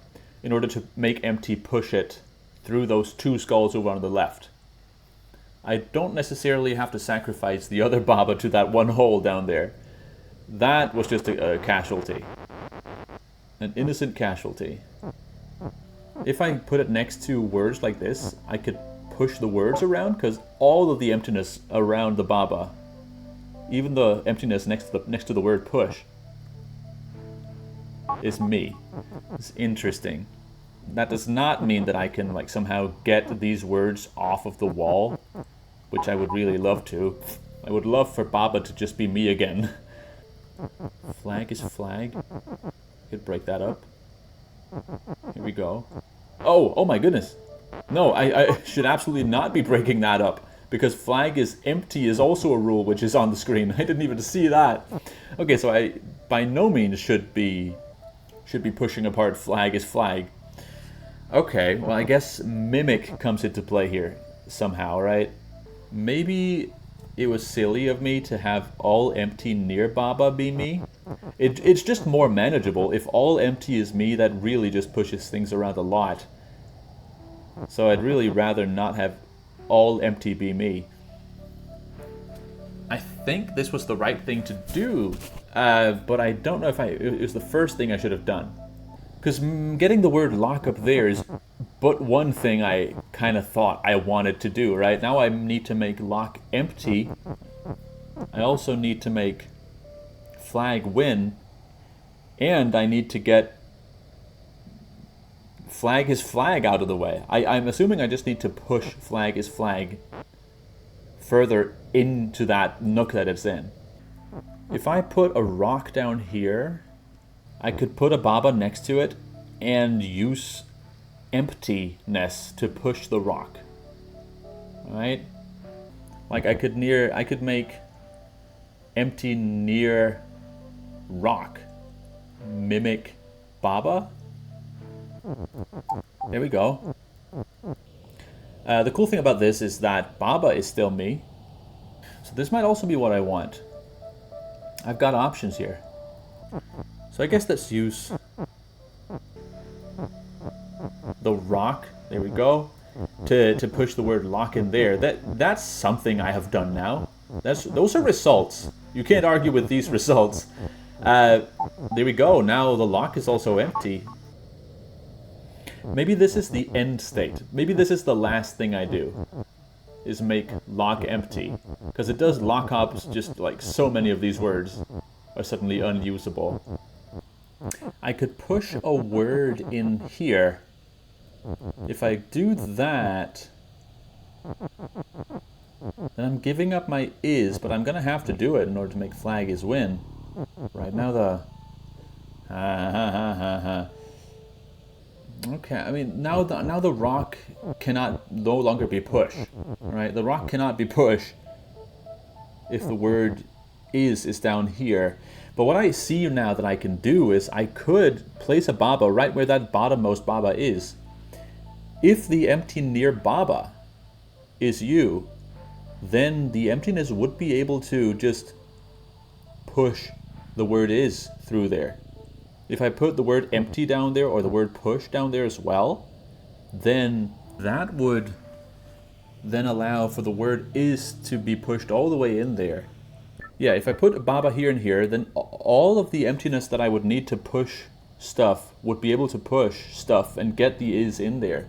in order to make empty push it through those two skulls over on the left. I don't necessarily have to sacrifice the other Baba to that one hole down there. That was just a casualty. An innocent casualty. If I put it next to words like this, I could push the words around, because all of the emptiness around the Baba, even the emptiness next to the word push, is me. It's interesting. That does not mean that I can like somehow get these words off of the wall, which I would really love to. I would love for Baba to just be me again. Flag is flag. I could break that up. Here we go. Oh my goodness. No, I should absolutely not be breaking that up, because flag is empty is also a rule which is on the screen. I didn't even see that. Okay, so I by no means should be pushing apart flag is flag. Okay, well I guess mimic comes into play here somehow, right? Maybe it was silly of me to have all empty near Baba be me. It's just more manageable. If all empty is me, that really just pushes things around a lot. So I'd really rather not have all empty be me. I think this was the right thing to do, but I don't know if it was the first thing I should have done. Because getting the word lock up there is but one thing I kind of thought I wanted to do, right? Now I need to make lock empty. I also need to make flag win. And I need to get flag is flag out of the way. I'm assuming I just need to push flag is flag further into that nook that it's in. If I put a rock down here, I could put a Baba next to it and use emptiness to push the rock. Right? Like I could make empty near rock mimic Baba. There we go. The cool thing about this is that Baba is still me. So this might also be what I want. I've got options here. So I guess let's use the rock, there we go, to push the word lock in there. That's something I have done now. Those are results. You can't argue with these results. There we go, now the lock is also empty. Maybe this is the end state. Maybe this is the last thing I do, is make lock empty. Because it does lock up just like so many of these words are suddenly unusable. I could push a word in here. If I do that, then I'm giving up my is, but I'm going to have to do it in order to make flag is win. Right now the... Okay, I mean, now the rock cannot no longer be pushed. Right? The rock cannot be pushed if the word is down here. But what I see now that I can do is I could place a Baba right where that bottommost Baba is. If the empty near Baba is you, then the emptiness would be able to just push the word is through there. If I put the word empty down there or the word push down there as well, then that would then allow for the word is to be pushed all the way in there. Yeah, if I put Baba here and here, then all of the emptiness that I would need to push stuff would be able to push stuff and get the is in there,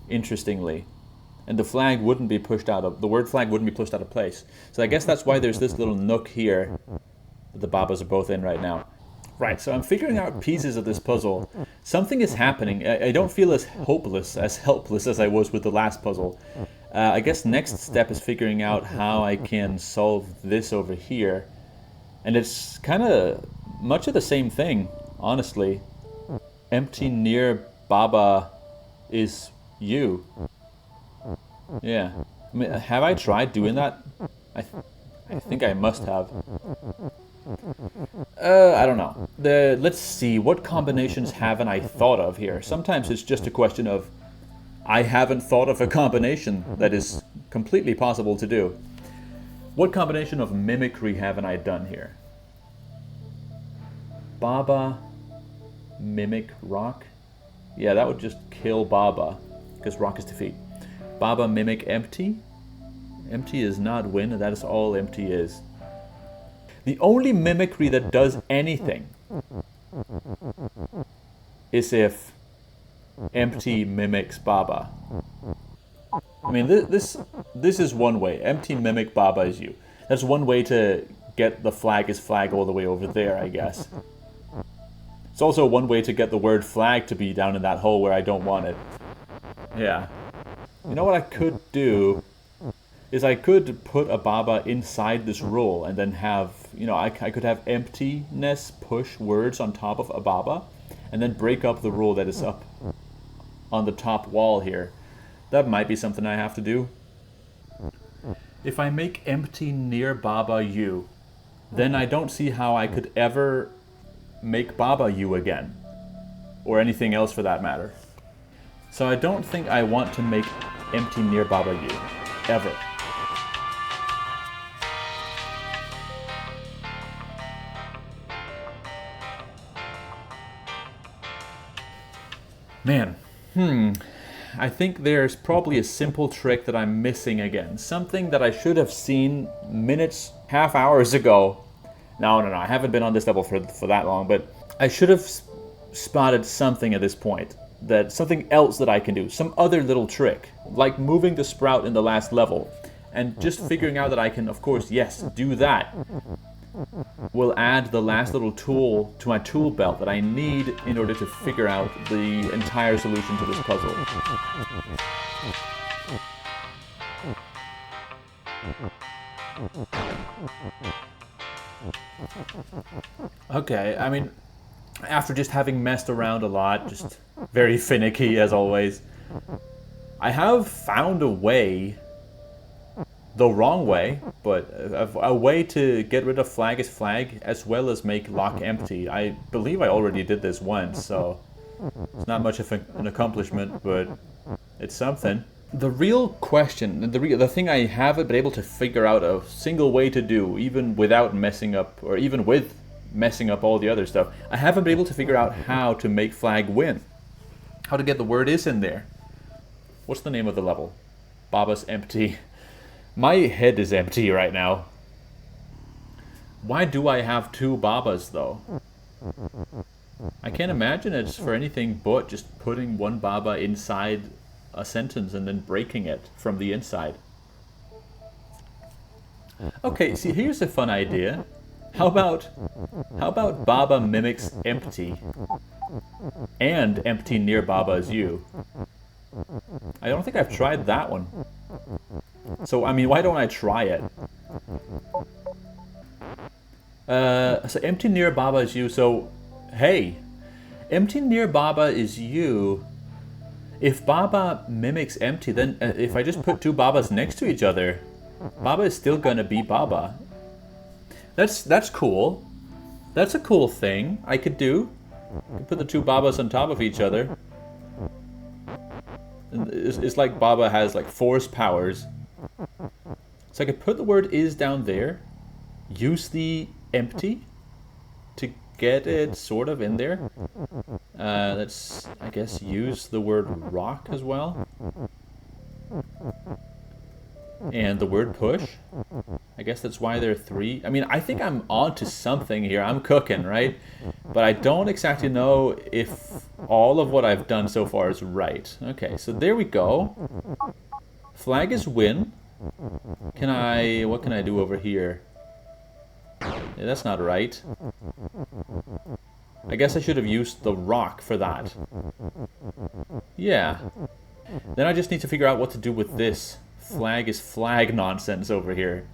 interestingly. And the flag wouldn't be pushed out of, the word flag wouldn't be pushed out of place. So I guess that's why there's this little nook here that the Babas are both in right now. Right, so I'm figuring out pieces of this puzzle. Something is happening. I don't feel as helpless as I was with the last puzzle. I guess next step is figuring out how I can solve this over here. And it's kind of much of the same thing, honestly. Empty near Baba is you. Yeah. I mean, have I tried doing that? I think I must have. I don't know. Let's see, what combinations haven't I thought of here? Sometimes it's just a question of I haven't thought of a combination that is completely possible to do. What combination of mimicry haven't I done here? Baba, mimic, rock? Yeah, that would just kill Baba, because rock is defeat. Baba, mimic, empty? Empty is not win, and that is all empty is. The only mimicry that does anything is if empty mimics Baba. I mean, this is one way. Empty mimic Baba is you. That's one way to get the flag is flag all the way over there, I guess. It's also one way to get the word flag to be down in that hole where I don't want it. Yeah. You know what I could do is I could put a Baba inside this rule and then have, you know, I could have emptiness push words on top of a Baba and then break up the rule that is up on the top wall here. That might be something I have to do. If I make empty near Baba you, then I don't see how I could ever make Baba you again, or anything else for that matter. So I don't think I want to make empty near Baba you, ever. Man, I think there's probably a simple trick that I'm missing again. Something that I should have seen minutes, half hours ago. No, I haven't been on this level for that long, but I should have spotted something at this point. Something else that I can do. Some other little trick. Like moving the sprout in the last level. And just figuring out that I can, of course, yes, do that. Will add the last little tool to my tool belt that I need in order to figure out the entire solution to this puzzle. Okay, I mean, after just having messed around a lot, just very finicky as always, I have found a way, the wrong way, but a way to get rid of flag is flag as well as make lock empty. I believe I already did this once, so it's not much of an accomplishment, but it's something. The real question, the thing I haven't been able to figure out a single way to do, even without messing up, or even with messing up all the other stuff, I haven't been able to figure out how to make flag win. How to get the word is in there. What's the name of the level? Baba's empty. My head is empty right now. Why do I have two Babas, though? I can't imagine it's for anything but just putting one Baba inside a sentence and then breaking it from the inside. Okay, see, here's a fun idea. How about Baba mimics empty, and empty near Baba is you? I don't think I've tried that one. So, I mean, why don't I try it? So empty near Baba is you, so, hey, empty near Baba is you. If Baba mimics empty, then if I just put two Babas next to each other, Baba is still gonna be Baba. That's cool. That's a cool thing I could do. I could put the two Babas on top of each other. It's like Baba has like force powers. So I could put the word is down there, use the empty to get it sort of in there. Let's, I guess, use the word rock as well. And the word push. I guess that's why there are three. I mean, I think I'm onto something here. I'm cooking, right? But I don't exactly know if all of what I've done so far is right. Okay, so there we go. Flag is win. What can I do over here? Yeah, that's not right. I guess I should have used the rock for that. Yeah. Then I just need to figure out what to do with this flag is flag nonsense over here.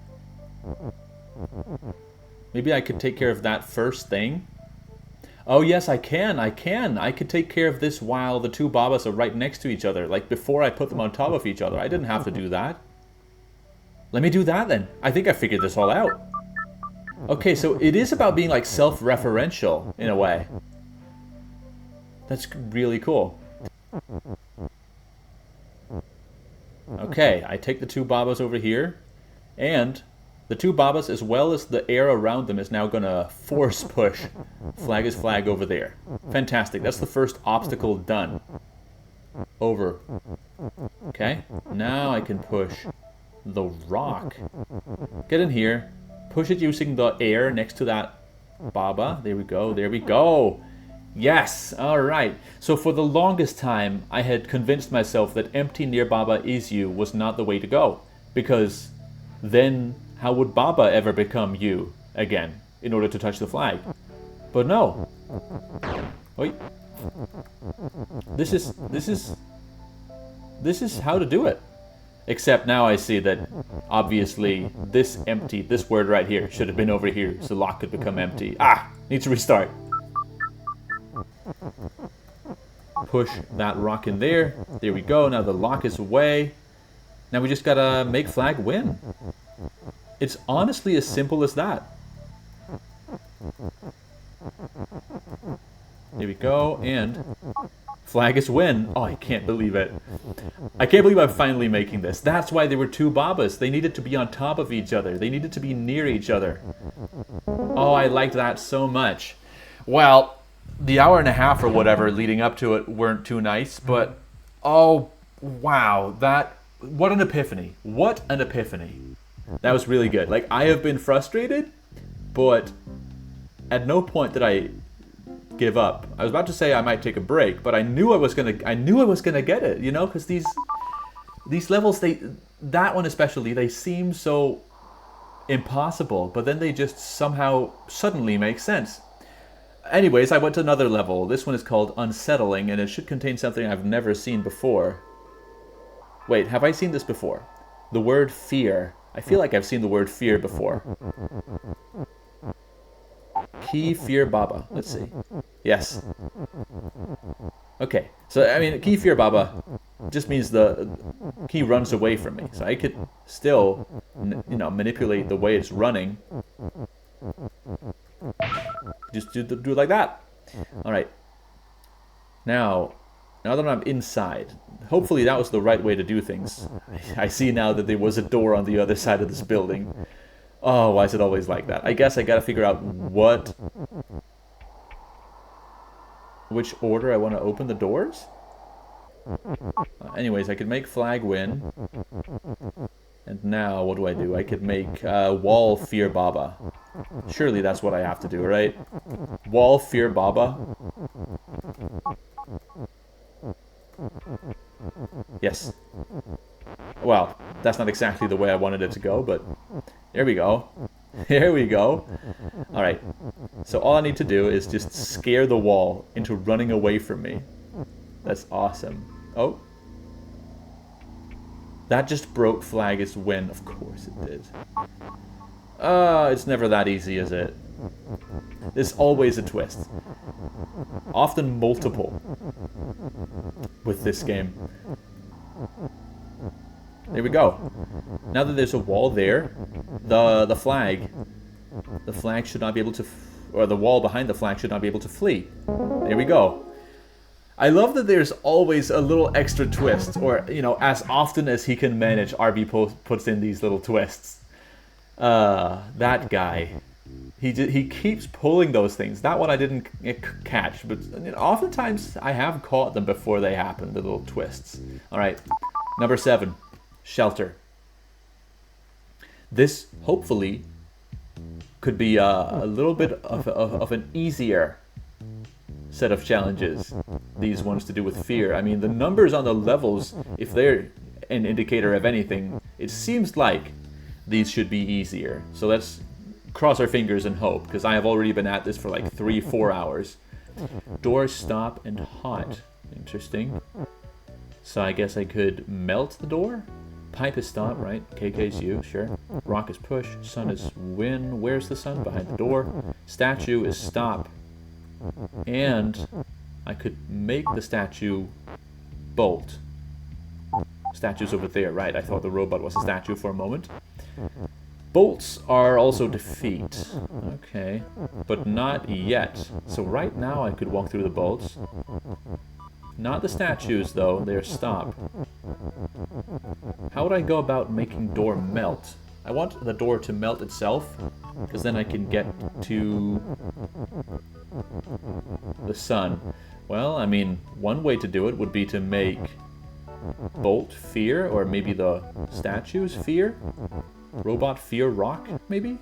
Maybe I could take care of that first thing. Oh yes, I can. I could take care of this while the two Babas are right next to each other, like before I put them on top of each other. I didn't have to do that. Let me do that then. I think I figured this all out. Okay, so it is about being like self-referential in a way. That's really cool. Okay, I take the two Babas over here, and the two Babas, as well as the air around them, is now gonna force push flag is flag over there. Fantastic, that's the first obstacle done. Over. Okay, now I can push the rock. Get in here, push it using the air next to that Baba. There we go, there we go. Yes, alright. So for the longest time, I had convinced myself that empty near Baba is you was not the way to go. Because then how would Baba ever become you again in order to touch the flag? But no. Wait. This is how to do it. Except now I see that obviously this empty, this word right here, should have been over here so the lock could become empty. Ah! Need to restart. Push that rock in there. There we go. Now the lock is away. Now we just gotta make flag win. It's honestly as simple as that. There we go. And flag is win. Oh, I can't believe it. I can't believe I'm finally making this. That's why there were two Babas. They needed to be on top of each other. They needed to be near each other. Oh, I liked that so much. Well, the hour and a half or whatever leading up to it weren't too nice, but oh wow, what an epiphany. What an epiphany. That was really good. Like, I have been frustrated, but at no point did I give up. I was about to say I might take a break, but I knew I was gonna get it, you know, because these levels, that one especially, they seem so impossible, but then they just somehow suddenly make sense. Anyways, I went to another level. This one is called Unsettling, and it should contain something I've never seen before. Wait, have I seen this before? The word fear. I feel like I've seen the word fear before. Key Fear Baba. Let's see. Yes. Okay. So, I mean, Key Fear Baba just means the key runs away from me. So I could still, you know, manipulate the way it's running. Just do it like that. All right. Now that I'm inside, hopefully that was the right way to do things. I see now that there was a door on the other side of this building. Oh, why is it always like that? I guess I gotta figure out which order I want to open the doors. Anyways, I could make flag win. And now, what do? I could make wall fear Baba. Surely that's what I have to do, right? Wall fear Baba. Yes. Well, that's not exactly the way I wanted it to go, but there we go. Here we go. Alright. So all I need to do is just scare the wall into running away from me. That's awesome. Oh. That just broke flag is win. Of course it did. It's never that easy, is it? There's always a twist. Often multiple with this game. There we go. Now that there's a wall there, the flag should not be able to, or the wall behind the flag should not be able to flee. There we go. I love that there's always a little extra twist, or, you know, as often as he can manage, Arvi puts in these little twists. That guy. He keeps pulling those things. That one I didn't catch, but you know, oftentimes I have caught them before they happen, the little twists. Alright, number 7. Shelter. This, hopefully, could be a little bit of an easier set of challenges. These ones to do with fear. I mean, the numbers on the levels, if they're an indicator of anything, it seems like these should be easier. So let's cross our fingers and hope, because I have already been at this for like 3-4 hours. Door stop and hot. Interesting. So I guess I could melt the door? Pipe is stop, right? KK's you, sure. Rock is push. Sun is win. Where's the sun? Behind the door. Statue is stop. And I could make the statue bolt. Statue's over there, right? I thought the robot was a statue for a moment. Bolts are also defeat. Okay. But not yet. So right now I could walk through the bolts. Not the statues, though. They're stop. How would I go about making door melt? I want the door to melt itself, because then I can get to the sun. Well, I mean, one way to do it would be to make bolt fear, or maybe the statues fear? Robot fear rock, maybe?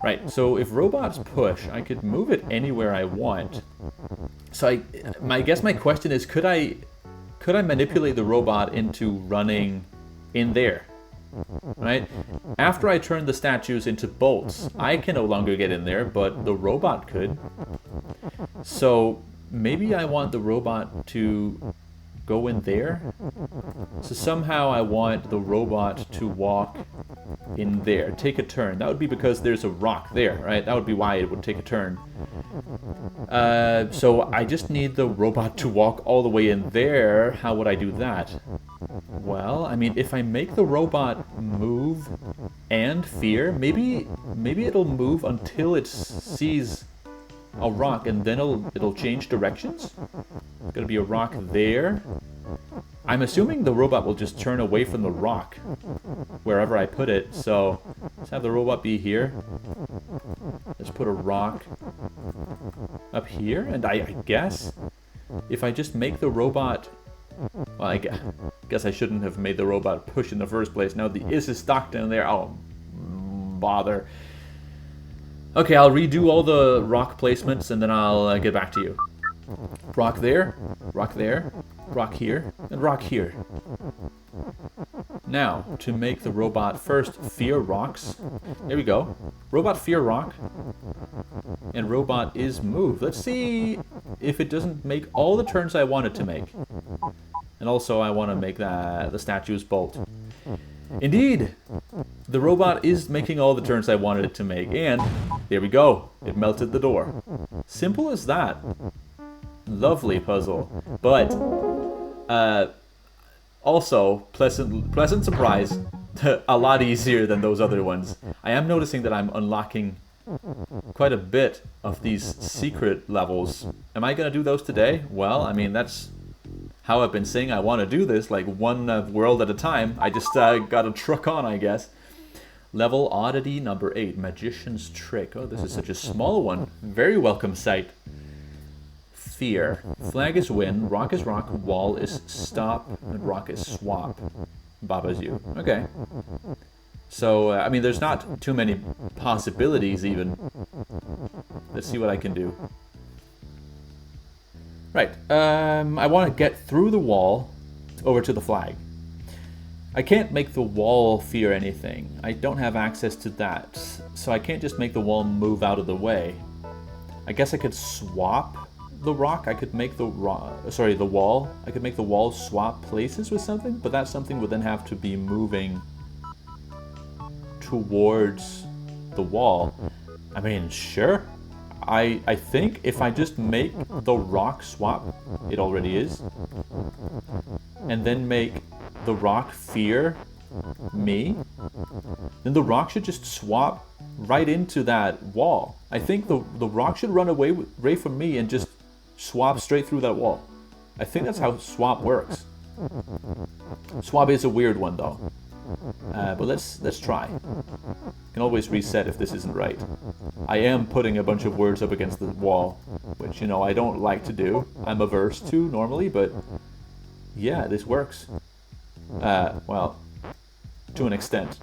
Right, so if robots push, I could move it anywhere I want. So I guess my question is, could I manipulate the robot into running in there? Right? After I turn the statues into bolts, I can no longer get in there, but the robot could. So maybe I want the robot to go in there. So somehow I want the robot to walk in there, take a turn. That would be because there's a rock there, right? That would be why it would take a turn. So I just need the robot to walk all the way in there. How would I do that? Well, I mean, if I make the robot move and fear, maybe it'll move until it sees a rock, and then it'll change directions. There's gonna be a rock there. I'm assuming the robot will just turn away from the rock wherever I put it. So let's have the robot be here. Let's put a rock up here, and I guess if I just make the robot... Well, I guess I shouldn't have made the robot push in the first place. Now the is stuck down there. Oh, bother. Okay, I'll redo all the rock placements and then I'll get back to you. Rock there, rock here, and rock here. Now, to make the robot first fear rocks. There we go. Robot fear rock. And robot is move. Let's see if it doesn't make all the turns I want it to make. And also I want to make the statue's bolt. Indeed! The robot is making all the turns I wanted it to make. And there we go. It melted the door. Simple as that. Lovely puzzle. But also pleasant surprise. A lot easier than those other ones. I am noticing that I'm unlocking quite a bit of these secret levels. Am I going to do those today? Well, I mean, that's how I've been saying I want to do this, like one world at a time. I just got a truck on, I guess. Level oddity number 8, Magician's Trick. Oh, this is such a small one. Very welcome sight. Fear. Flag is win, rock is rock, wall is stop, and rock is swap. Baba's you. Okay. So, I mean, there's not too many possibilities even. Let's see what I can do. Right. I want to get through the wall over to the flag. I can't make the wall fear anything. I don't have access to that. So I can't just make the wall move out of the way. I guess I could swap the rock. I could make the wall. I could make the wall swap places with something, but that something would then have to be moving towards the wall. I mean, sure. I think if I just make the rock swap, it already is, and then make the rock fear me, then the rock should just swap right into that wall. I think the rock should run away from me and just swap straight through that wall. I think that's how swap works. Swap is a weird one though. But let's try. Can always reset if this isn't right. I am putting a bunch of words up against the wall, which, you know, I don't like to do. I'm averse to normally, but yeah, this works. Well, to an extent.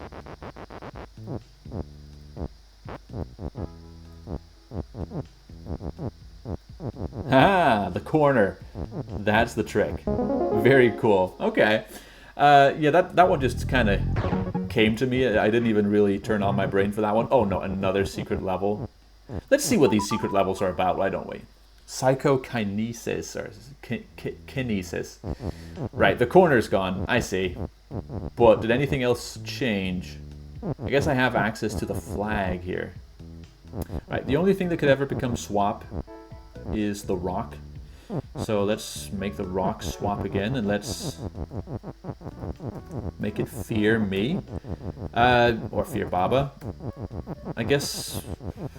Ah, the corner. That's the trick. Very cool. Okay. Yeah, that one just kind of came to me. I didn't even really turn on my brain for that one. Oh no, another secret level. Let's see what these secret levels are about, why don't we? Psychokinesis, or kinesis. Right, the corner's gone, I see. But did anything else change? I guess I have access to the flag here. Right, the only thing that could ever become swap is the rock. So let's make the rock swap again, and let's make it fear me, or fear Baba. I guess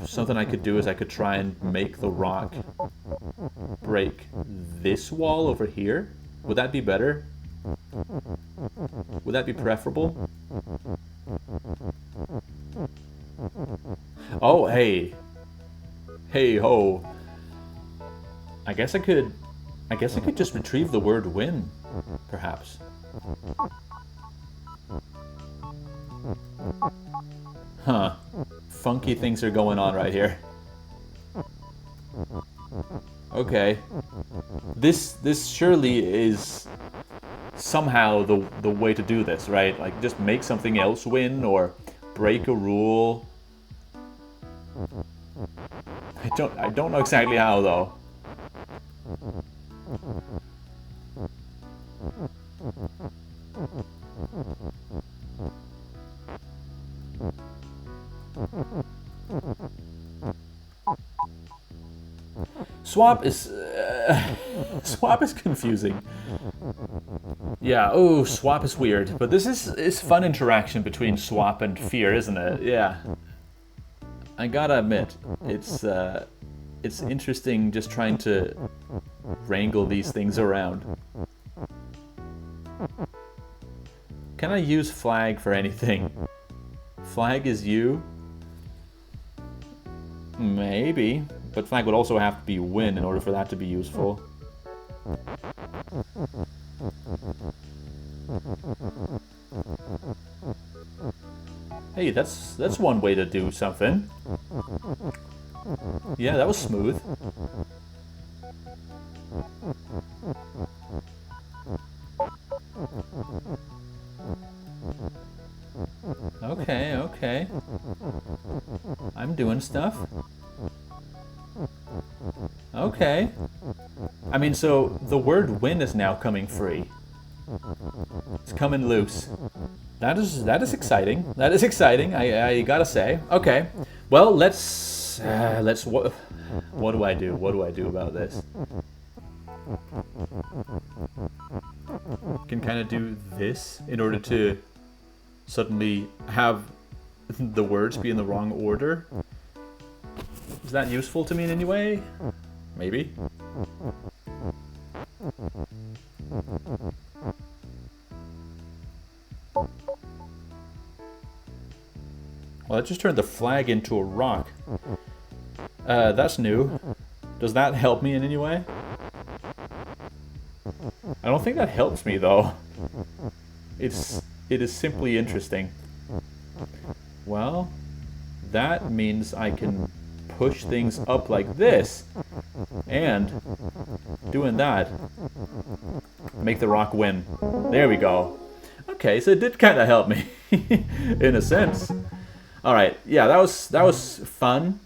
something I could do is I could try and make the rock break this wall over here. Would that be better? Would that be preferable? Oh, hey. Hey ho. I guess I could just retrieve the word win, perhaps. Huh. Funky things are going on right here. Okay. This surely is somehow the way to do this, right? Like just make something else win or break a rule. I don't know exactly how though. Swap is confusing. Yeah, oh, swap is weird. But this is fun interaction between swap and fear, isn't it? Yeah. I gotta admit, it's interesting just trying to wrangle these things around. Can I use flag for anything? Flag is you? Maybe. But flag would also have to be win in order for that to be useful. Hey, that's one way to do something. Yeah, that was smooth. Okay, okay. I'm doing stuff. Okay. I mean, so the word win is now coming free. It's coming loose. That is exciting. That is exciting. I gotta say. Okay. Well, let's what do I do? What do I do about this? Can kind of do this in order to suddenly have the words be in the wrong order. Is that useful to me in any way? Maybe. Well, I just turned the flag into a rock. That's new. Does that help me in any way? I don't think that helps me, though. It is simply interesting. Well, that means I can push things up like this. And doing that, make the rock win. There we go. Okay, so it did kind of help me in a sense. All right, yeah, that was fun.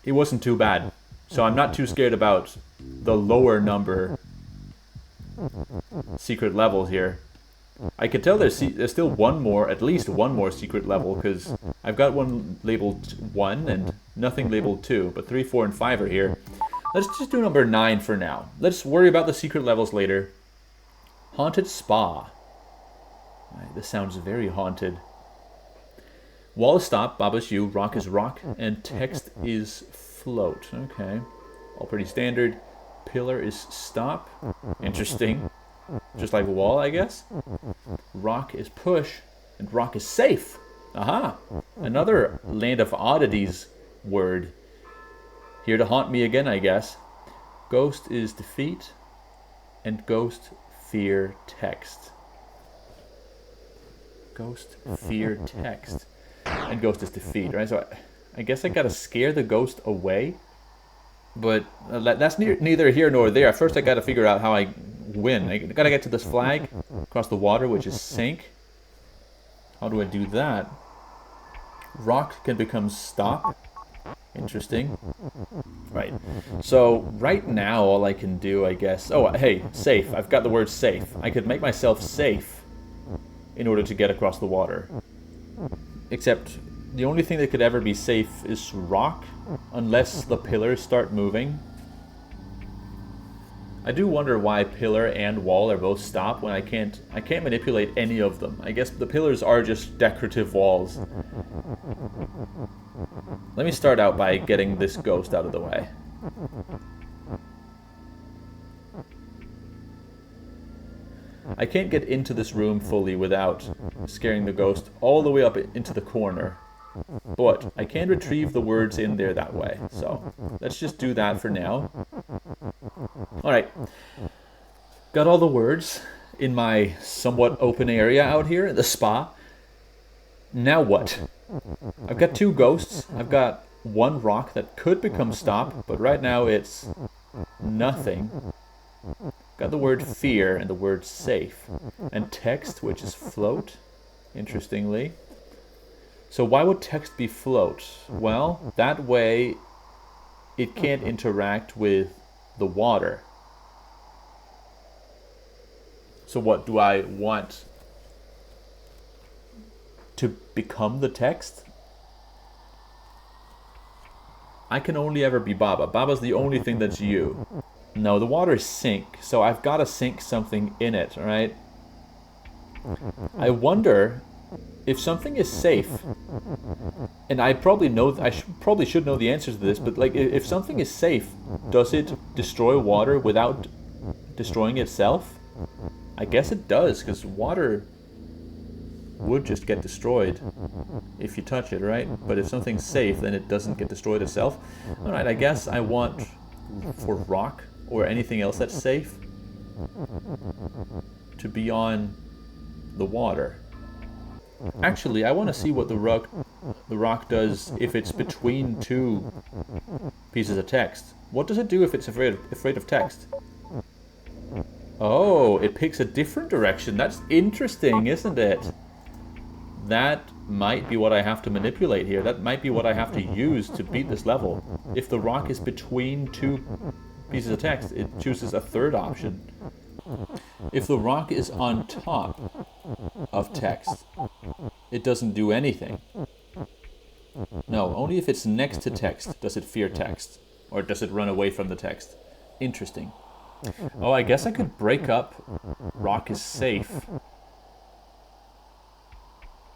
It wasn't too bad, so I'm not too scared about the lower number secret levels here. I could tell there's still one more, at least one more secret level, because I've got one labeled 1 and nothing labeled 2, but 3, 4, and 5 are here. Let's just do number 9 for now. Let's worry about the secret levels later. Haunted Spa. Right, this sounds very haunted. Wall is stop, Baba is you, rock is rock, and text is float. Okay, all pretty standard. Pillar is stop. Interesting. Just like wall, I guess. Rock is push, and rock is safe. Aha! Another Land of Oddities word. Here to haunt me again, I guess. Ghost is defeat, and ghost fear text. Ghost fear text. And ghost is defeat, right? So I guess I gotta scare the ghost away. But that's neither here nor there. First I gotta figure out how I win. I gotta get to this flag across the water, which is sink. How do I do that? Rock can become stop. Interesting. Right. So right now all I can do, I guess... Oh, hey, safe. I've got the word safe. I could make myself safe in order to get across the water. Except the only thing that could ever be safe is rock, unless the pillars start moving. I do wonder why pillar and wall are both stop when I can't manipulate any of them. I guess the pillars are just decorative walls. Let me start out by getting this ghost out of the way. I can't get into this room fully without scaring the ghost all the way up into the corner. But I can retrieve the words in there that way. So let's just do that for now. Alright. Got all the words in my somewhat open area out here in the spa. Now what? I've got 2 ghosts. I've got 1 rock that could become stop, but right now it's nothing. Got the word fear and the word safe. And text, which is float, interestingly. So why would text be float? Well, that way it can't interact with the water. So what, do I want to become the text? I can only ever be Baba. Baba's the only thing that's you. No, the water is sink, so I've got to sink something in it, right? I wonder if something is safe, and I probably know, probably should know the answers to this, but like, if something is safe, does it destroy water without destroying itself? I guess it does, because water would just get destroyed if you touch it, right? But if something's safe, then it doesn't get destroyed itself. Alright, I guess I want for rock or anything else that's safe to be on the water. Actually, I want to see what the rock does if it's between two pieces of text. What does it do if it's afraid of text? Oh, it picks a different direction. That's interesting, isn't it? That might be what I have to manipulate here. That might be what I have to use to beat this level. If the rock is between two pieces of text, it chooses a third option. If the rock is on top of text, it doesn't do anything. No, only if it's next to text does it fear text, or does it run away from the text. Interesting. Oh, I guess I could break up rock is safe.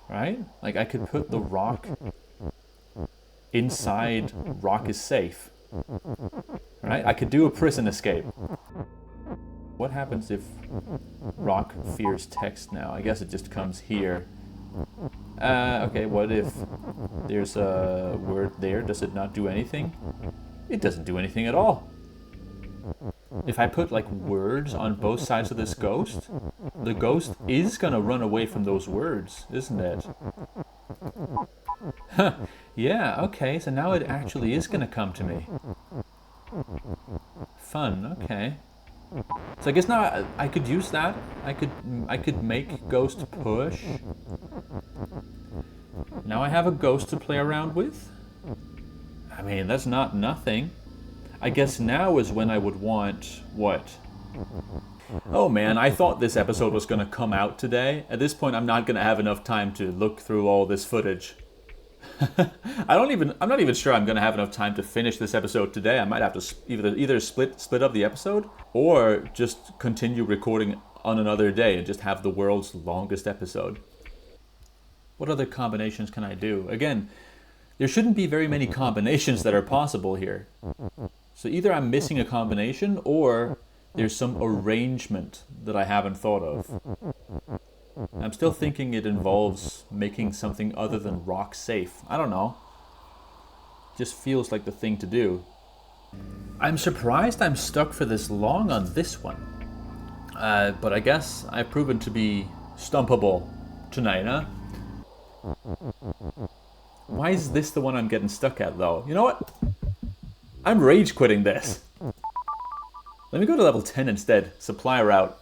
Right? Like I could put the rock inside rock is safe. Right? I could do a prison escape. What happens if rock fears text now? I guess it just comes here. Okay, what if there's a word there? Does it not do anything? It doesn't do anything at all. If I put like words on both sides of this ghost, the ghost is gonna run away from those words, isn't it? Huh. Yeah, okay, so now it actually is gonna come to me. Fun, okay. So I guess now I could use that. I could make ghost push. Now I have a ghost to play around with. I mean, that's not nothing. I guess now is when I would want what? Oh man, I thought this episode was going to come out today. At this point, I'm not going to have enough time to look through all this footage. I'm not even sure I'm going to have enough time to finish this episode today. I might have to either split up the episode or just continue recording on another day and just have the world's longest episode. What other combinations can I do? Again, there shouldn't be very many combinations that are possible here. So either I'm missing a combination or there's some arrangement that I haven't thought of. I'm still thinking it involves making something other than rock safe. I don't know. Just feels like the thing to do. I'm surprised I'm stuck for this long on this one. But I guess I've proven to be stumpable tonight, huh? Why is this the one I'm getting stuck at, though? You know what? I'm rage quitting this. Let me go to level 10 instead. Supply route.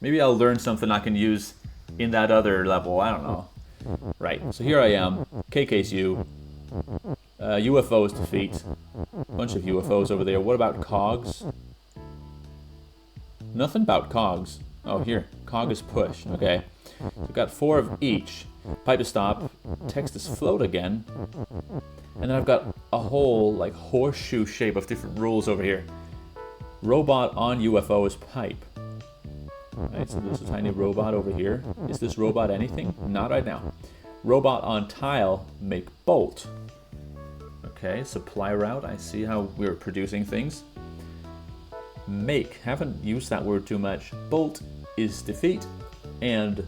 Maybe I'll learn something I can use in that other level. I don't know. Right. So here I am. KKSU. UFOs defeat. Bunch of UFOs over there. What about cogs? Nothing about cogs. Oh, here. Cog is push. Okay. So we've got 4 of each. Pipe is stop. Text is float again. And then I've got a whole like horseshoe shape of different rules over here. Robot on UFO is pipe. Right, so there's a tiny robot over here. Is this robot anything? Not right now. Robot on tile, make bolt. Okay, supply route. I see how we're producing things. Make. Haven't used that word too much. Bolt is defeat. And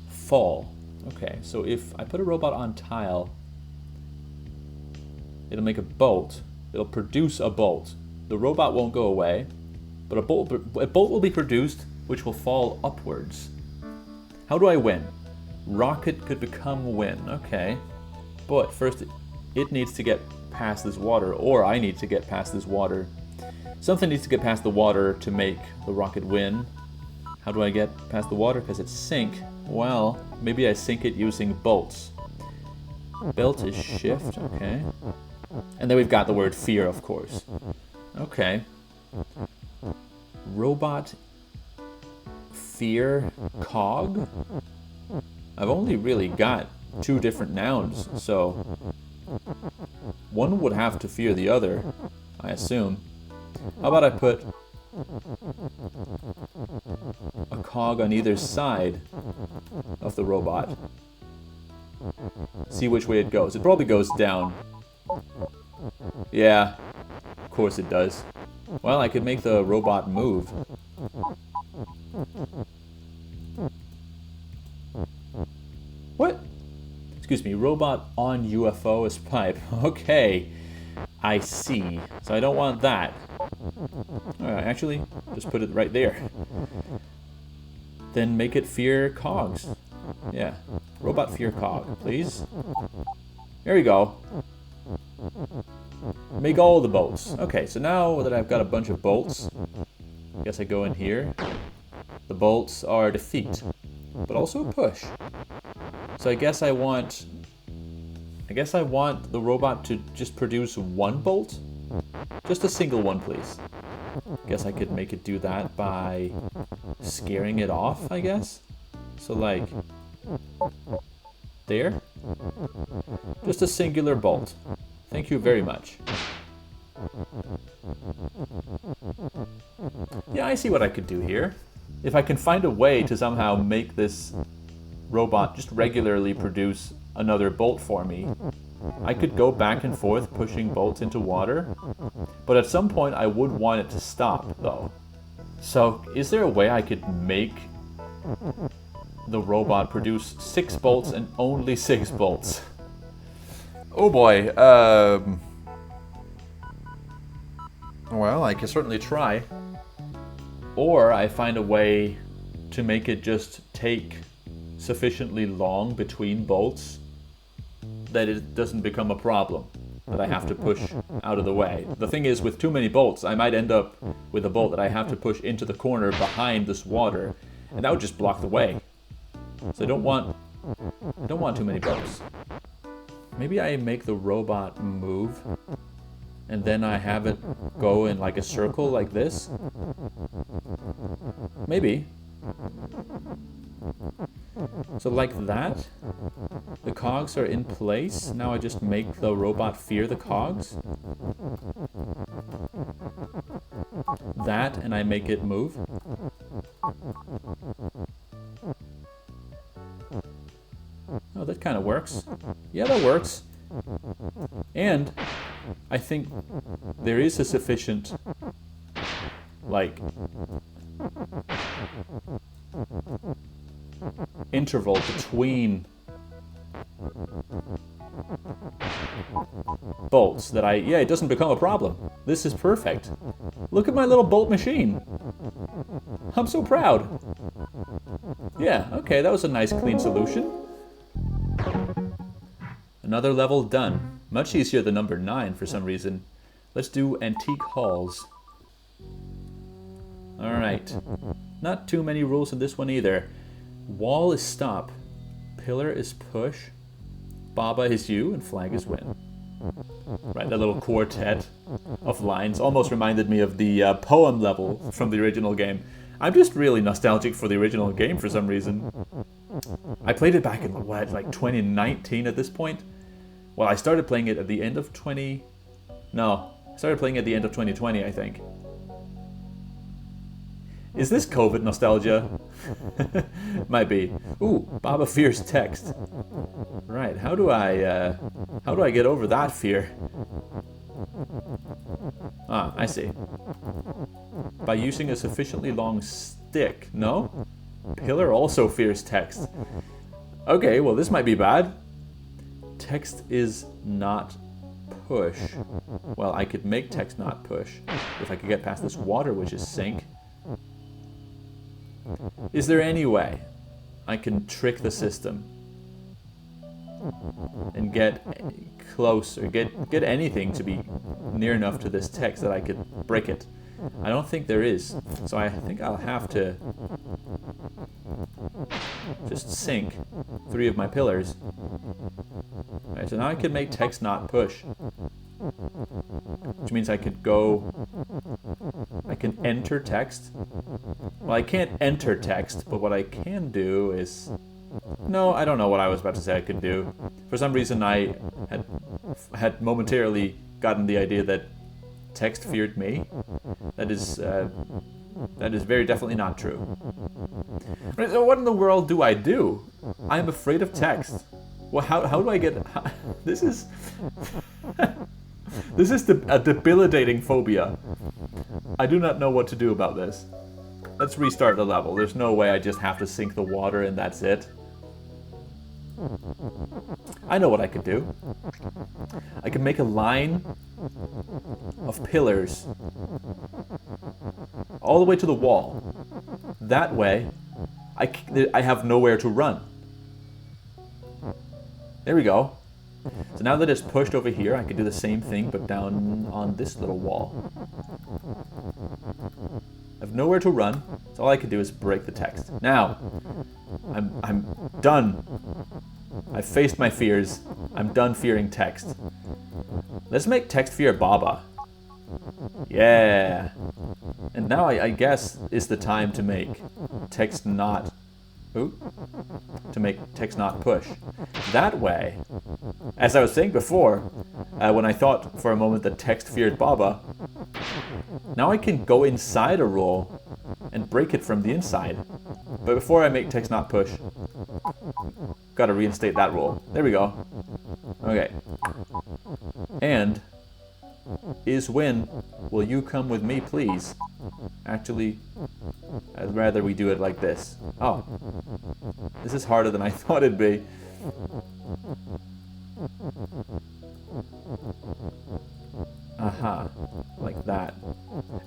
fall. Okay, so if I put a robot on tile, it'll make a bolt. It'll produce a bolt. The robot won't go away, but a bolt will be produced, which will fall upwards. How do I win? Rocket could become win. Okay, but first it needs to get past this water, or I need to get past this water. Something needs to get past the water to make the rocket win. How do I get past the water? Because it's sink. Well, maybe I sink it using bolts. Belt is shift, okay. And then we've got the word fear, of course. Okay. Robot fear cog? I've only really got 2 different nouns, so one would have to fear the other, I assume. How about I put a cog on either side of the robot? See which way it goes. It probably goes down. Yeah, of course it does. Well, I could make the robot move. excuse me, robot on UFO as pipe. Okay, I see. So I don't want that. Alright, actually, just put it right there. Then make it fear cogs. Yeah, robot fear cog, please. There we go. Make all the bolts. Okay, so now that I've got a bunch of bolts, I guess I go in here. The bolts are defeat, but also push. So I guess I want the robot to just produce one bolt. Just a single one, please. Guess I could make it do that by scaring it off, I guess. So like there. Just a singular bolt. Thank you very much. Yeah, I see what I could do here. If I can find a way to somehow make this robot just regularly produce another bolt for me, I could go back and forth pushing bolts into water, but at some point I would want it to stop, though. So, is there a way I could make the robot produce 6 bolts and only 6 bolts? Oh boy, well, I can certainly try. Or I find a way to make it just take sufficiently long between bolts that it doesn't become a problem that I have to push out of the way. The thing is, with too many bolts, I might end up with a bolt that I have to push into the corner behind this water, and that would just block the way. So I don't want too many bolts. Maybe I make the robot move, and then I have it go in like a circle like this. Maybe. So like that, the cogs are in place. Now I just make the robot fear the cogs. That, and I make it move. Oh, that kind of works. Yeah, that works. And I think there is a sufficient, like, interval between bolts that it doesn't become a problem. This is perfect. Look at my little bolt machine. I'm so proud. Yeah, okay, that was a nice clean solution. Another level done. Much easier than number 9 for some reason. Let's do antique halls. Alright. Not too many rules in this one either. Wall is stop. Pillar is push. Baba is you, and flag is win. Right, that little quartet of lines almost reminded me of the poem level from the original game. I'm just really nostalgic for the original game for some reason. I played it back in, what, like 2019 at this point? Well, I started playing it at the end of I started playing at the end of 2020, I think. Is this COVID nostalgia? Might be. Ooh, Baba fears text. Right, how do I get over that fear? Ah, I see. By using a sufficiently long stick. No? Pillar also fears text. Okay, well this might be bad. Text is not push. Well, I could make text not push if I could get past this water, which is sink. Is there any way I can trick the system and get close, or get anything to be near enough to this text that I could break it? I don't think there is, so I think I'll have to just sink 3 of my pillars. Alright, so now I can make text not push, which means I can enter text. Well, I can't enter text, but what I can do is... No, I don't know what I was about to say I could do. For some reason I had momentarily gotten the idea that text feared me. That is very definitely not true. So what in the world do? I am afraid of text. Well, how do I get... This is... This is a debilitating phobia. I do not know what to do about this. Let's restart the level. There's no way I just have to sink the water and that's it. I know what I could do. I can make a line of pillars all the way to the wall. That way, I have nowhere to run. There we go. So now that it's pushed over here, I could do the same thing, but down on this little wall. I have nowhere to run, so all I can do is break the text. Now, I'm done. I've faced my fears. I'm done fearing text. Let's make text fear Baba. Yeah. And now I guess is the time to make text not... Ooh. To make text not push. That way, as I was saying before, when I thought for a moment that text feared Baba, now I can go inside a rule and break it from the inside. But before I make text not push, gotta reinstate that rule. There we go. Okay. And is when will you come with me, please? Actually, I'd rather we do it like this. Oh. This is harder than I thought it'd be. Aha. Like that.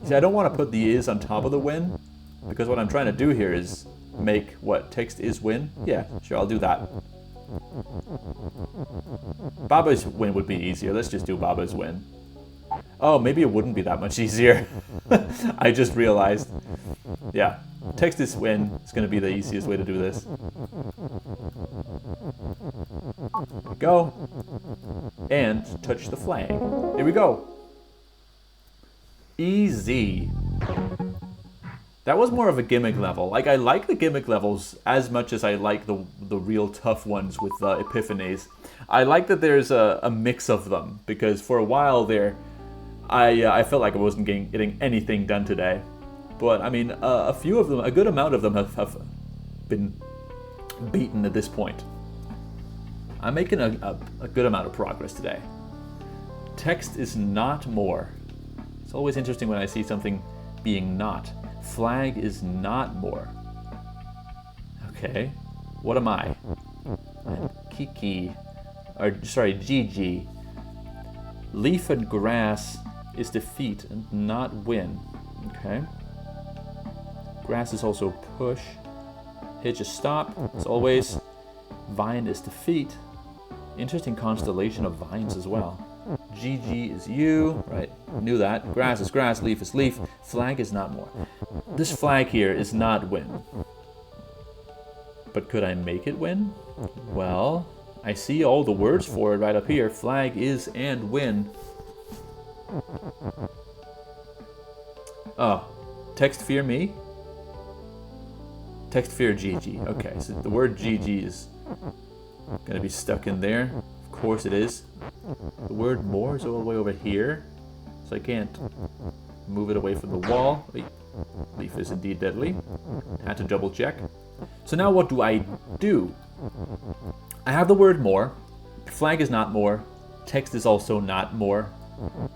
See, I don't want to put the is on top of the when, because what I'm trying to do here is make what? Text is when? Yeah, sure, I'll do that. Baba's win would be easier. Let's just do Baba's win. Oh, maybe it wouldn't be that much easier. I just realized. Yeah, text is when is going to be the easiest way to do this. There we go. And touch the flag. Here we go. Easy. That was more of a gimmick level. Like, I like the gimmick levels as much as I like the real tough ones with epiphanies. I like that there's a mix of them, because for a while there, I felt like I wasn't getting anything done today. But, I mean, a few of them, a good amount of them have been beaten at this point. I'm making a good amount of progress today. Text is not more. It's always interesting when I see something being not. Flag is not more. Okay, what am I? I'm Kiki, or sorry, Gigi. Leaf and grass is defeat and not win. Okay. Grass is also push. Hitch is stop, as always. Vine is defeat. Interesting constellation of vines as well. GG is you, right? Knew that. Grass is grass, leaf is leaf. Flag is not more. This flag here is not win. But could I make it win? Well, I see all the words for it right up here. Flag is and win. Oh, text fear me? Text fear GG. Okay, so the word GG is gonna be stuck in there. Of course it is. The word more is all the way over here, so I can't move it away from the wall. Wait, leaf is indeed deadly. Had to double check. So now what do? I have the word more. Flag is not more. Text is also not more.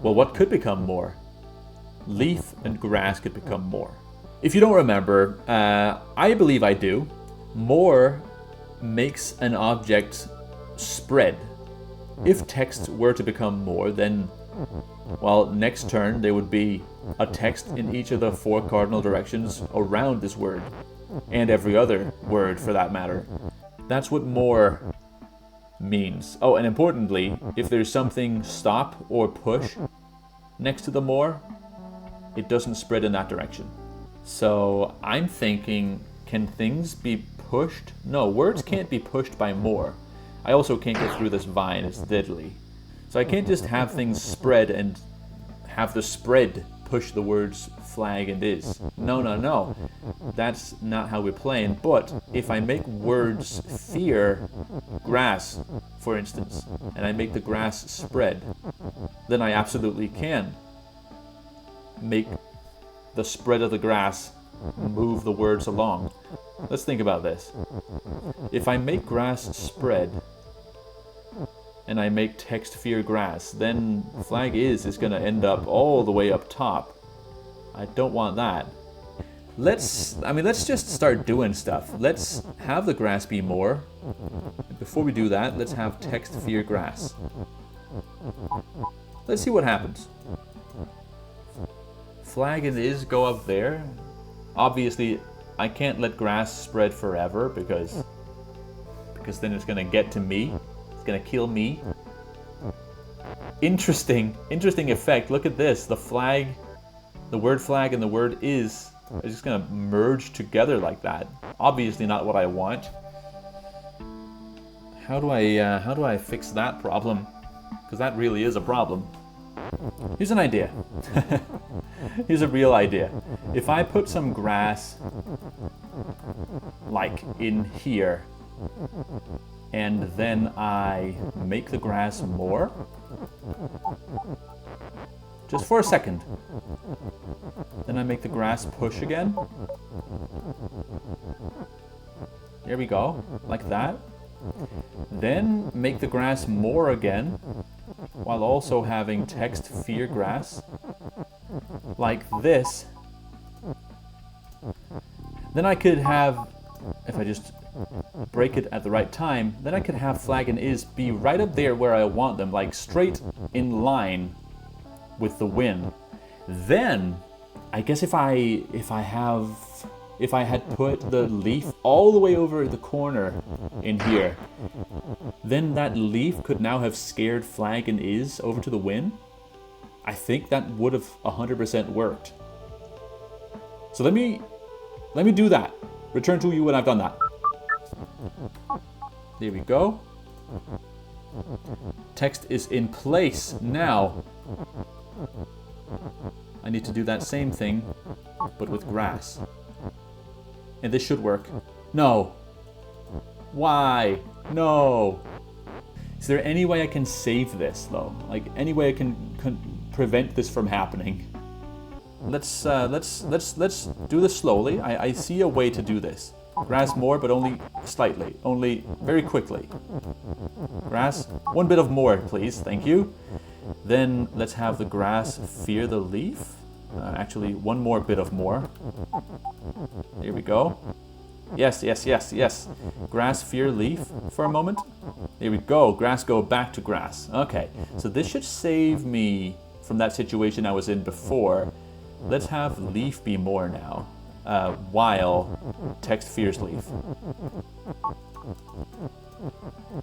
Well, what could become more? Leaf and grass could become more. If you don't remember, I believe I do. More makes an object spread. If text were to become more, then, well, next turn there would be a text in each of the 4 cardinal directions around this word, and every other word for that matter. That's what more means. Oh, and importantly, if there's something stop or push next to the more, it doesn't spread in that direction. So I'm thinking, can things be pushed? No, words can't be pushed by more. I also can't get through this vine, it's deadly. So I can't just have things spread and have the spread push the words flag and is. No. That's not how we're playing. But if I make words fear grass, for instance, and I make the grass spread, then I absolutely can make the spread of the grass move the words along. Let's think about this. If I make grass spread and I make text fear grass, then flag is going to end up all the way up top. I don't want that. let's just start doing stuff. Let's have the grass be more. Before we do that, let's have text fear grass. Let's see what happens. Flag and is go up there. Obviously, I can't let grass spread forever because then it's gonna get to me. It's gonna kill me. Interesting effect. Look at this. The flag, the word flag and the word is just gonna merge together like that. Obviously not what I want. How do I fix that problem? Because that really is a problem. Here's an idea. Here's a real idea. If I put some grass like in here, and then I make the grass more, just for a second. Then I make the grass push again. There we go, like that. Then make the grass more again, while also having text fear grass, like this. Then I could have, if I just break it at the right time, then I could have flag and is be right up there where I want them, like straight in line with the win. Then I guess if I had put the leaf all the way over the corner in here, then that leaf could now have scared flag and is over to the win. I think that would have 100% worked. So let me do that. Return to you when I've done that. There we go. Text is in place now. I need to do that same thing, but with grass. And this should work. No. Why? No. Is there any way I can save this, though? Like, any way I can prevent this from happening? Let's do this slowly. I see a way to do this. Grass more, but only slightly. Only very quickly. Grass, one bit of more, please. Thank you. Then let's have the grass fear the leaf. Actually, one more bit of more. Here we go. Yes, yes, yes, yes. Grass fear leaf for a moment. There we go. Grass go back to grass. Okay, so this should save me from that situation I was in before. Let's have leaf be more now, while text fears leaf.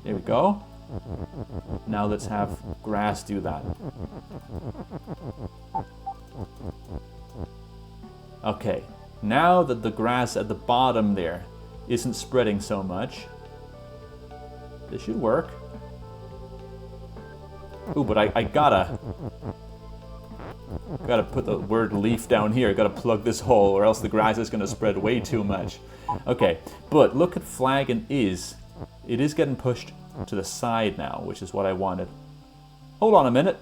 There we go. Now let's have grass do that. Okay, now that the grass at the bottom there isn't spreading so much, this should work. Ooh, but I gotta put the word leaf down here. Gotta plug this hole or else the grass is gonna spread way too much. Okay, but look at flag and is. It is getting pushed to the side now, which is what I wanted. Hold on a minute.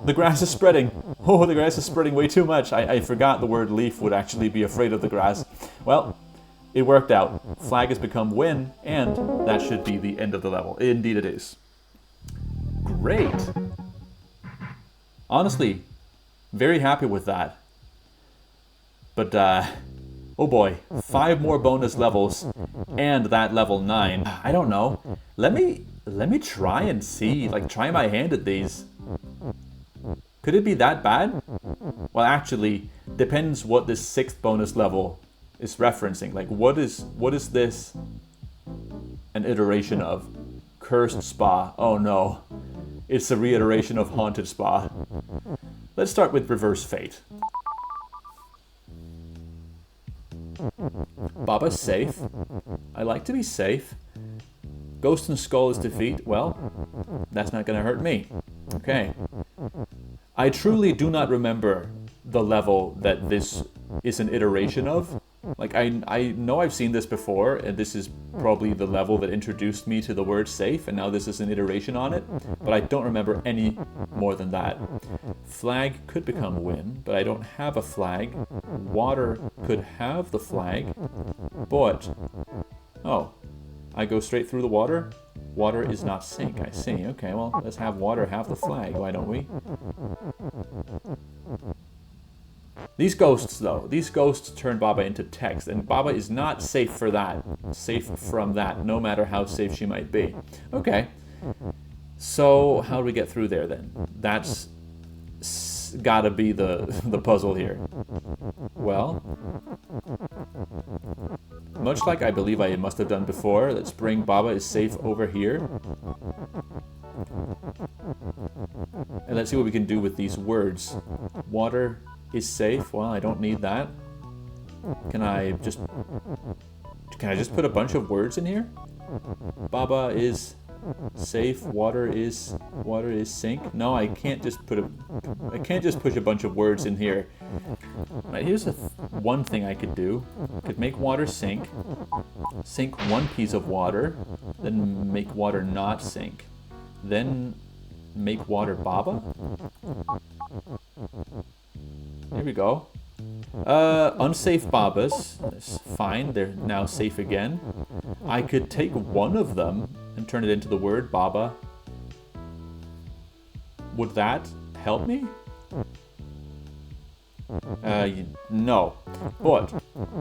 The grass is spreading. Oh, the grass is spreading way too much. I forgot the word leaf would actually be afraid of the grass. Well, it worked out. Flag has become win, and that should be the end of the level. Indeed it is. Great. Honestly, very happy with that. But, oh boy, 5 more bonus levels, and that level 9. I don't know. Let me try and see, like, try my hand at these. Could it be that bad? Well, actually, depends what this 6th bonus level is referencing. Like, what is this an iteration of? Cursed Spa. Oh no. It's a reiteration of Haunted Spa. Let's start with Reverse Fate. Baba's safe. I like to be safe. Ghost and Skull is defeat. Well, that's not going to hurt me. Okay. I truly do not remember the level that this is an iteration of. Like, I know I've seen this before, and this is probably the level that introduced me to the word safe, and now this is an iteration on it, but I don't remember any more than that. Flag could become a win, but I don't have a flag. Water could have the flag, but... Oh, I go straight through the water? Water is not sink, I see. Okay, well, let's have water have the flag, why don't we? These ghosts, though, these ghosts turn Baba into text, and Baba is not safe for that. Safe from that, no matter how safe she might be. Okay. So, how do we get through there, then? That's gotta be the puzzle here. Well, much like I believe I must have done before, let's bring Baba is safe over here. And let's see what we can do with these words. Water is safe. Well, I don't need that. Can I just put a bunch of words in here? Baba is safe. Water is sink. No, I can't just push a bunch of words in here. Right, here's one thing I could do. I could make water sink. Sink one piece of water, then make water not sink. Then make water Baba. Here we go. Unsafe Babas. That's fine. They're now safe again. I could take one of them and turn it into the word Baba. Would that help me? No. But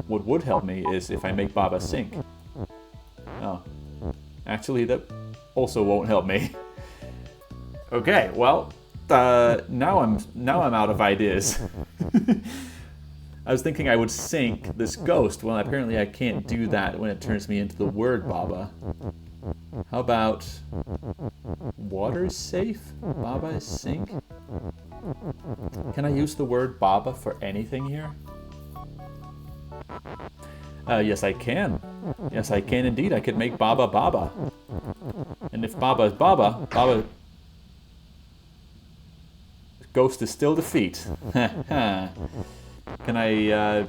what would help me is if I make Baba sink. Oh. Actually, that also won't help me. Okay, well, now I'm out of ideas. I was thinking I would sink this ghost. Well, apparently I can't do that when it turns me into the word Baba. How about water is safe? Baba is sink? Can I use the word Baba for anything here? Yes, I can. Yes, I can indeed. I could make Baba Baba. And if Baba is Baba, Baba... Ghost is still defeat. Can I...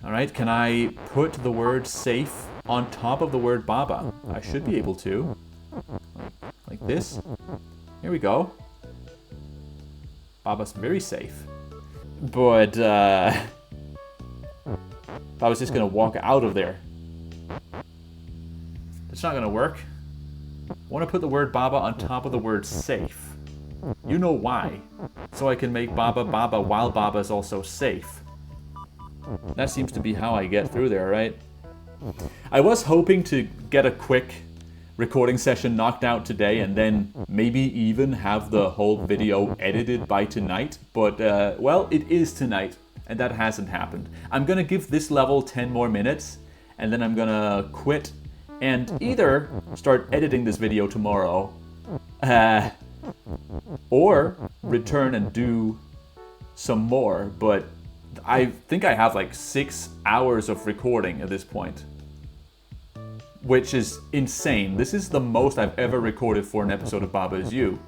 Alright, can I put the word safe on top of the word Baba? I should be able to. Like this. Here we go. Baba's very safe. But, Baba's just gonna walk out of there. That's not gonna work. I want to put the word Baba on top of the word safe. You know why. So I can make Baba Baba while Baba is also safe. That seems to be how I get through there, right? I was hoping to get a quick recording session knocked out today and then maybe even have the whole video edited by tonight. But, well, it is tonight, and that hasn't happened. I'm gonna give this level 10 more minutes, and then I'm gonna quit and either start editing this video tomorrow, or return and do some more, but I think I have like 6 hours of recording at this point, which is insane. This is the most I've ever recorded for an episode of Baba Is You.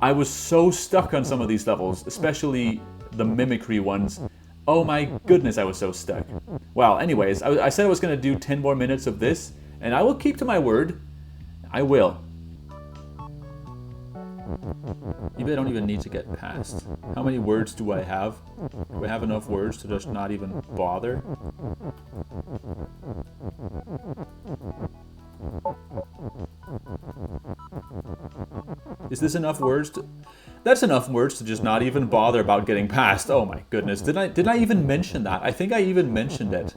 I was so stuck on some of these levels, especially the mimicry ones. Oh my goodness, I was so stuck. Well, anyways, I said I was going to do 10 more minutes of this, and I will keep to my word. I will. Maybe I don't even need to get past. How many words do I have? Do I have enough words to just not even bother? Is this enough words to... That's enough words to just not even bother about getting past. Oh my goodness. Did I even mention that? I think I even mentioned it.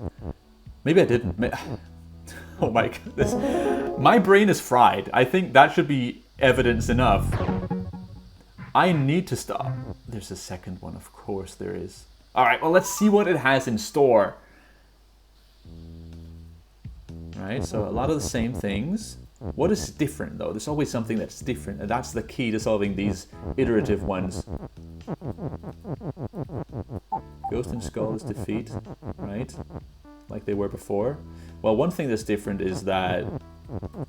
Maybe I didn't. Oh my goodness. My brain is fried. I think that should be evidence enough. I need to stop. There's a second one, of course there is. Alright, well let's see what it has in store. Right, so a lot of the same things. What is different though? There's always something that's different, and that's the key to solving these iterative ones. Ghost and Skull is defeat, right? Like they were before. Well, one thing that's different is that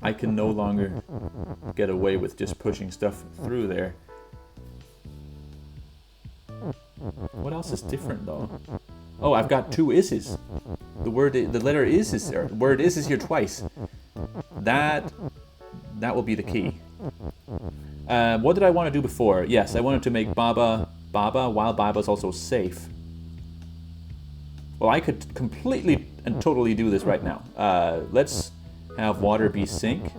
I can no longer get away with just pushing stuff through there. What else is different though? Oh, I've got 2 is's. The letter is here. The word is here twice. That will be the key. What did I want to do before? Yes, I wanted to make Baba Baba while Baba's also safe. Well, I could completely and totally do this right now. Let's have water be sink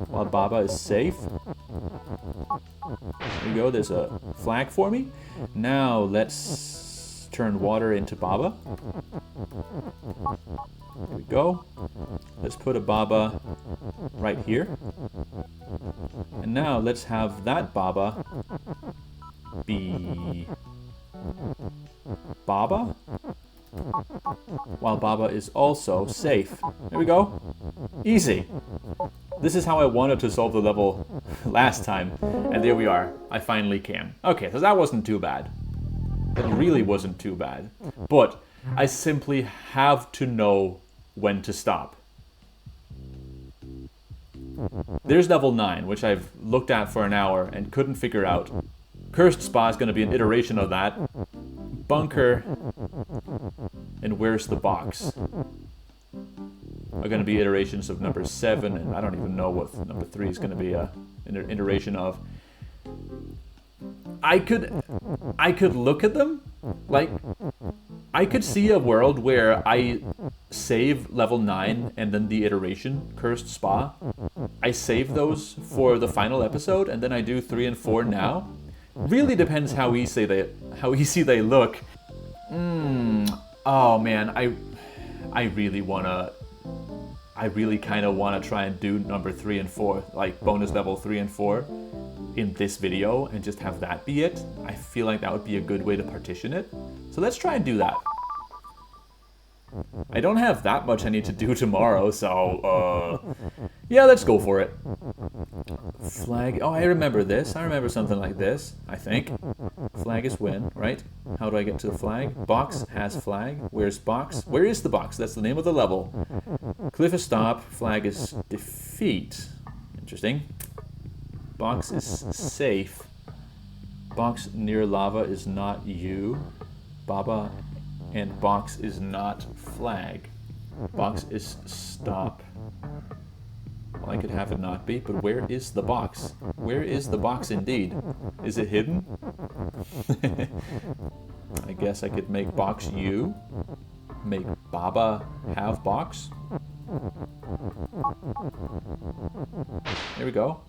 while Baba is safe. There we go, there's a flag for me. Now let's turn water into Baba. There we go. Let's put a Baba right here. And now let's have that Baba be Baba, while Baba is also safe. There we go. Easy. This is how I wanted to solve the level last time, and there we are. I finally can. Okay, so that wasn't too bad. That really wasn't too bad. But I simply have to know when to stop. There's level 9, which I've looked at for an hour and couldn't figure out. Cursed Spa is going to be an iteration of that. Bunker and Where's the Box are going to be iterations of number 7, and I don't even know what number 3 is going to be an iteration of. I could look at them, like, I could see a world where I save level 9 and then the iteration, Cursed Spa. I save those for the final episode, and then I do 3 and 4 now. Really depends how easy they look. Oh man, I really kind of want to try and do number 3 and 4, like bonus level 3 and 4 in this video, and just have that be it. I feel like that would be a good way to partition it. So let's try and do that. I don't have that much I need to do tomorrow, so yeah, let's go for it. Flag. Oh, I remember this. I remember something like this, I think. Flag is win, right? How do I get to the flag? Box has flag. Where's box? Where is the box? That's the name of the level. Cliff is stop. Flag is defeat. Interesting. Box is safe. Box near lava is not you. Baba and box is not flag. Box is stop. Well, I could have it not be, but where is the box? Where is the box indeed? Is it hidden? I guess I could make box you. Make Baba have box. There we go.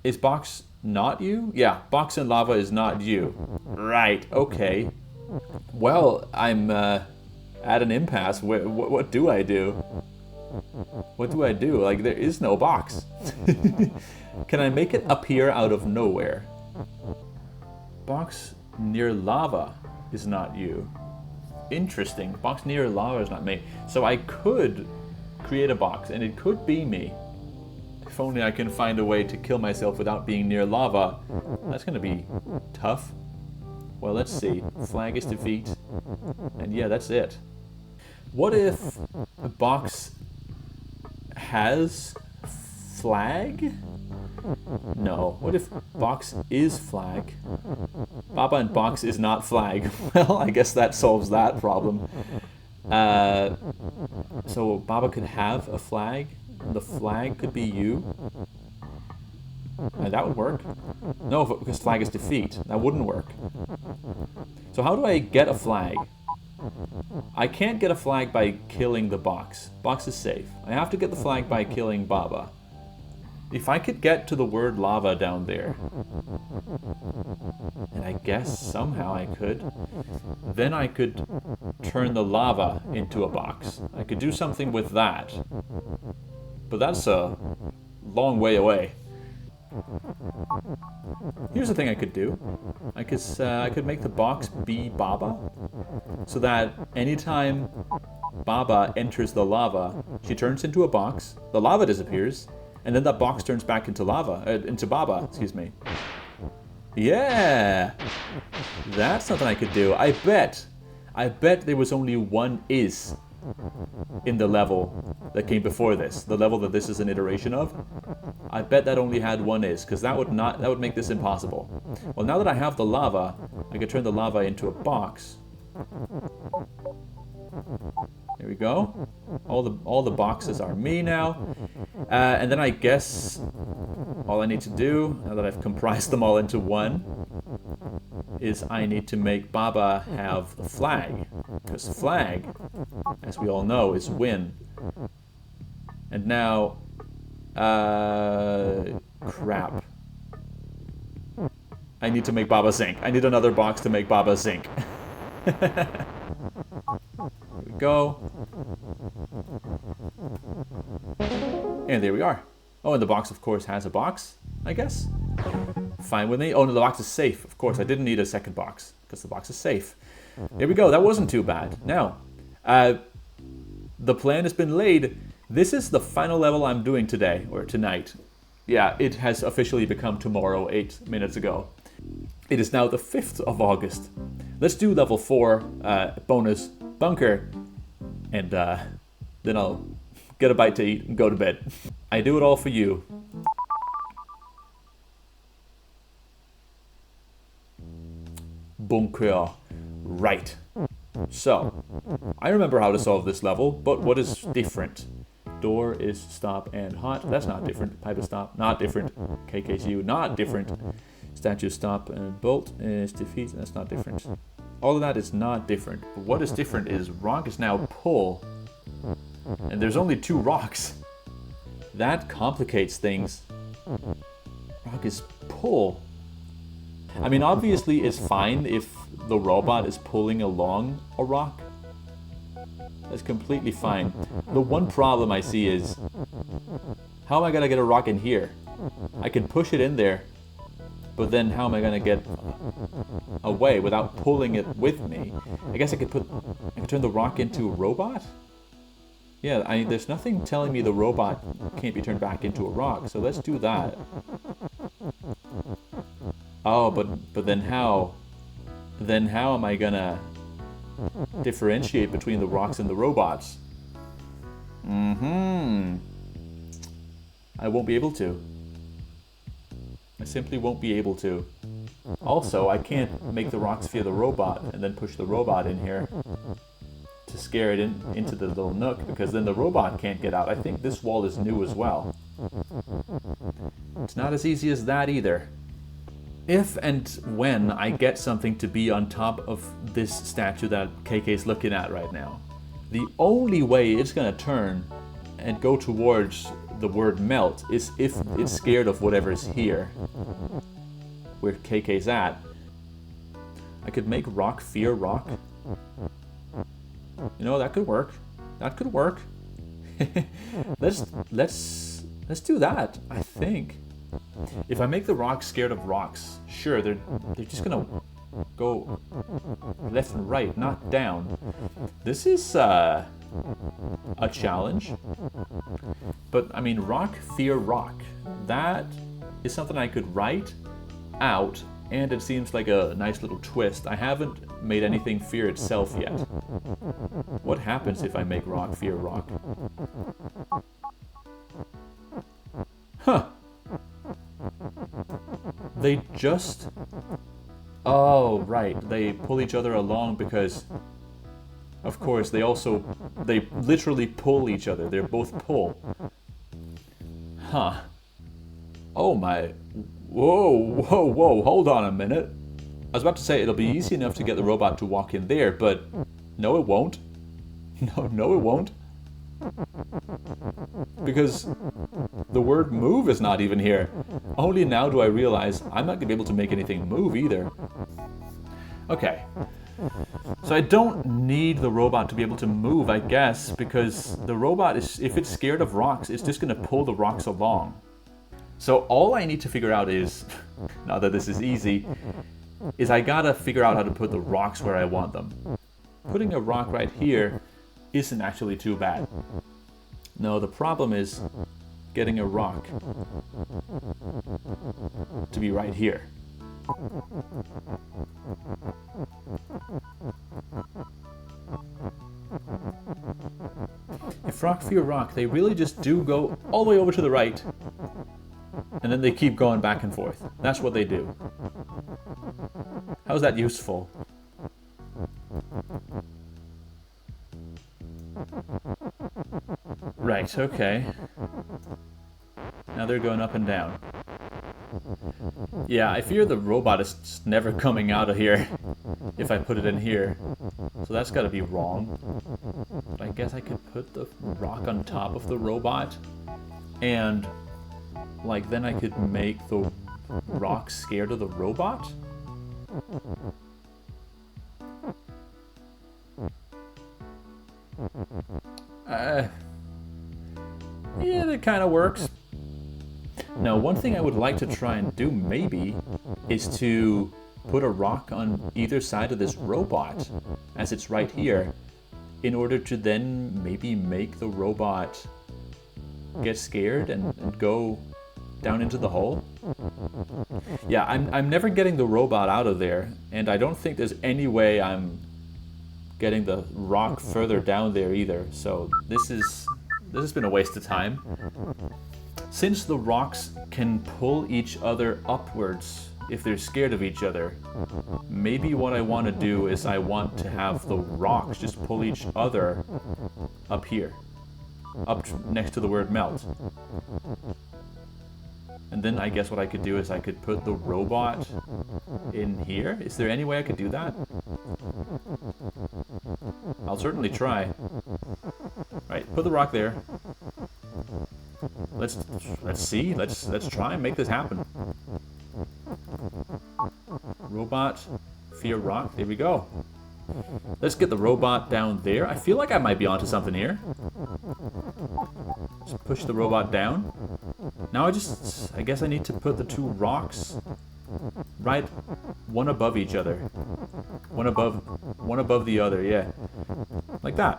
Is box not you? Yeah, box and lava is not you. Right, okay. Well, I'm at an impasse. What do I do? What do I do? Like, there is no box. Can I make it appear out of nowhere? Box near lava is not you. Interesting. Box near lava is not me. So I could create a box, and it could be me. If only I can find a way to kill myself without being near lava. That's going to be tough. Well, let's see. Flag is defeat. And yeah, that's it. What if a box has flag? No. What if box is flag? Baba and box is not flag. Well, I guess that solves that problem. So Baba could have a flag. The flag could be you. That would work. No, because flag is defeat. That wouldn't work. So how do I get a flag? I can't get a flag by killing the box. Box is safe. I have to get the flag by killing Baba. If I could get to the word lava down there, and I guess somehow I could, then I could turn the lava into a box. I could do something with that. But that's a long way away. Here's the thing I could do. I could make the box be Baba, so that anytime Baba enters the lava, she turns into a box, the lava disappears, and then that box turns back into into Baba, excuse me. Yeah! That's something I could do. I bet there was only one is in the level that came before this, the level that this is an iteration of. I bet that only had one is, because that would make this impossible. Well, now that I have the lava, I could turn the lava into a box. There we go. All the boxes are me now. And then I guess all I need to do, now that I've comprised them all into one, is I need to make Baba have the flag. Because flag, as we all know, is win. And now, crap. I need to make Baba sink. I need another box to make Baba sink. Here we go. And there we are. Oh, and the box, of course, has a box, I guess. Fine with me. Oh, no, the box is safe. Of course, I didn't need a second box, because the box is safe. There we go. That wasn't too bad. Now, the plan has been laid. This is the final level I'm doing today, or tonight. Yeah, it has officially become tomorrow, 8 minutes ago. It is now the 5th of August. Let's do level 4, bonus bunker, and then I'll get a bite to eat and go to bed. I do it all for you. Bunker. Right. So, I remember how to solve this level, but what is different? Door is stop and hot. That's not different. Pipe is stop. Not different. KKU. Not different. Statue stop and bolt is defeat. That's not different. All of that is not different. But what is different is rock is now pull. And there's only 2 rocks. That complicates things. Rock is pull. I mean, obviously it's fine if the robot is pulling along a rock. That's completely fine. The one problem I see is, how am I going to get a rock in here? I can push it in there, but then how am I going to get away without pulling it with me? I guess I could turn the rock into a robot? Yeah, there's nothing telling me the robot can't be turned back into a rock, so let's do that. Oh, but then how? Then how am I gonna differentiate between the rocks and the robots? I won't be able to. I simply won't be able to. Also, I can't make the rocks fear the robot and then push the robot in here to scare it into the little nook, because then the robot can't get out. I think this wall is new as well. It's not as easy as that either. If and when I get something to be on top of this statue that KK is looking at right now, the only way it's going to turn and go towards the word melt is if it's scared of whatever's here, where KK's at. I could make rock fear rock. You know, that could work. That could work. Let's do that, I think. If I make the rocks scared of rocks, sure, they're just gonna go left and right, not down. This is a challenge. But I mean, rock fear rock. That is something I could write out, and it seems like a nice little twist. I haven't made anything fear itself yet. What happens if I make rock fear rock? Huh. They just... Oh, right. They pull each other along because... Of course, they literally pull each other. They're both pull. Huh. Oh my... Whoa, hold on a minute. I was about to say it'll be easy enough to get the robot to walk in there, but no it won't. No it won't. Because the word move is not even here. Only now do I realize I'm not going to be able to make anything move either. Okay. So I don't need the robot to be able to move, I guess, because the robot is, if it's scared of rocks, it's just going to pull the rocks along. So all I need to figure out is, now that this is easy, is I gotta figure out how to put the rocks where I want them. Putting a rock right here isn't actually too bad. No, the problem is getting a rock to be right here. If rock fear rock, they really just do go all the way over to the right, and then they keep going back and forth. That's what they do. How's that useful? Right, okay. Now they're going up and down. Yeah, I fear the robot is just never coming out of here if I put it in here. So that's gotta be wrong. But I guess I could put the rock on top of the robot and like then I could make the rock scared of the robot? Yeah, that kind of works. Now, one thing I would like to try and do, maybe, is to put a rock on either side of this robot, as it's right here, in order to then maybe make the robot get scared and go down into the hole. Yeah, I'm never getting the robot out of there, and I don't think there's any way I'm getting the rock further down there either, so this has been a waste of time. Since the rocks can pull each other upwards if they're scared of each other, maybe what I want to do is I want to have the rocks just pull each other up here, up next to the word melt. And then I guess what I could do is I could put the robot in here. Is there any way I could do that? I'll certainly try. Right, put the rock there. Let's see. Let's try and make this happen. Robot, fear rock. There we go. Let's get the robot down there. I feel like I might be onto something here. Just push the robot down. Now I guess I need to put the two rocks right one above each other. One above the other, yeah. Like that.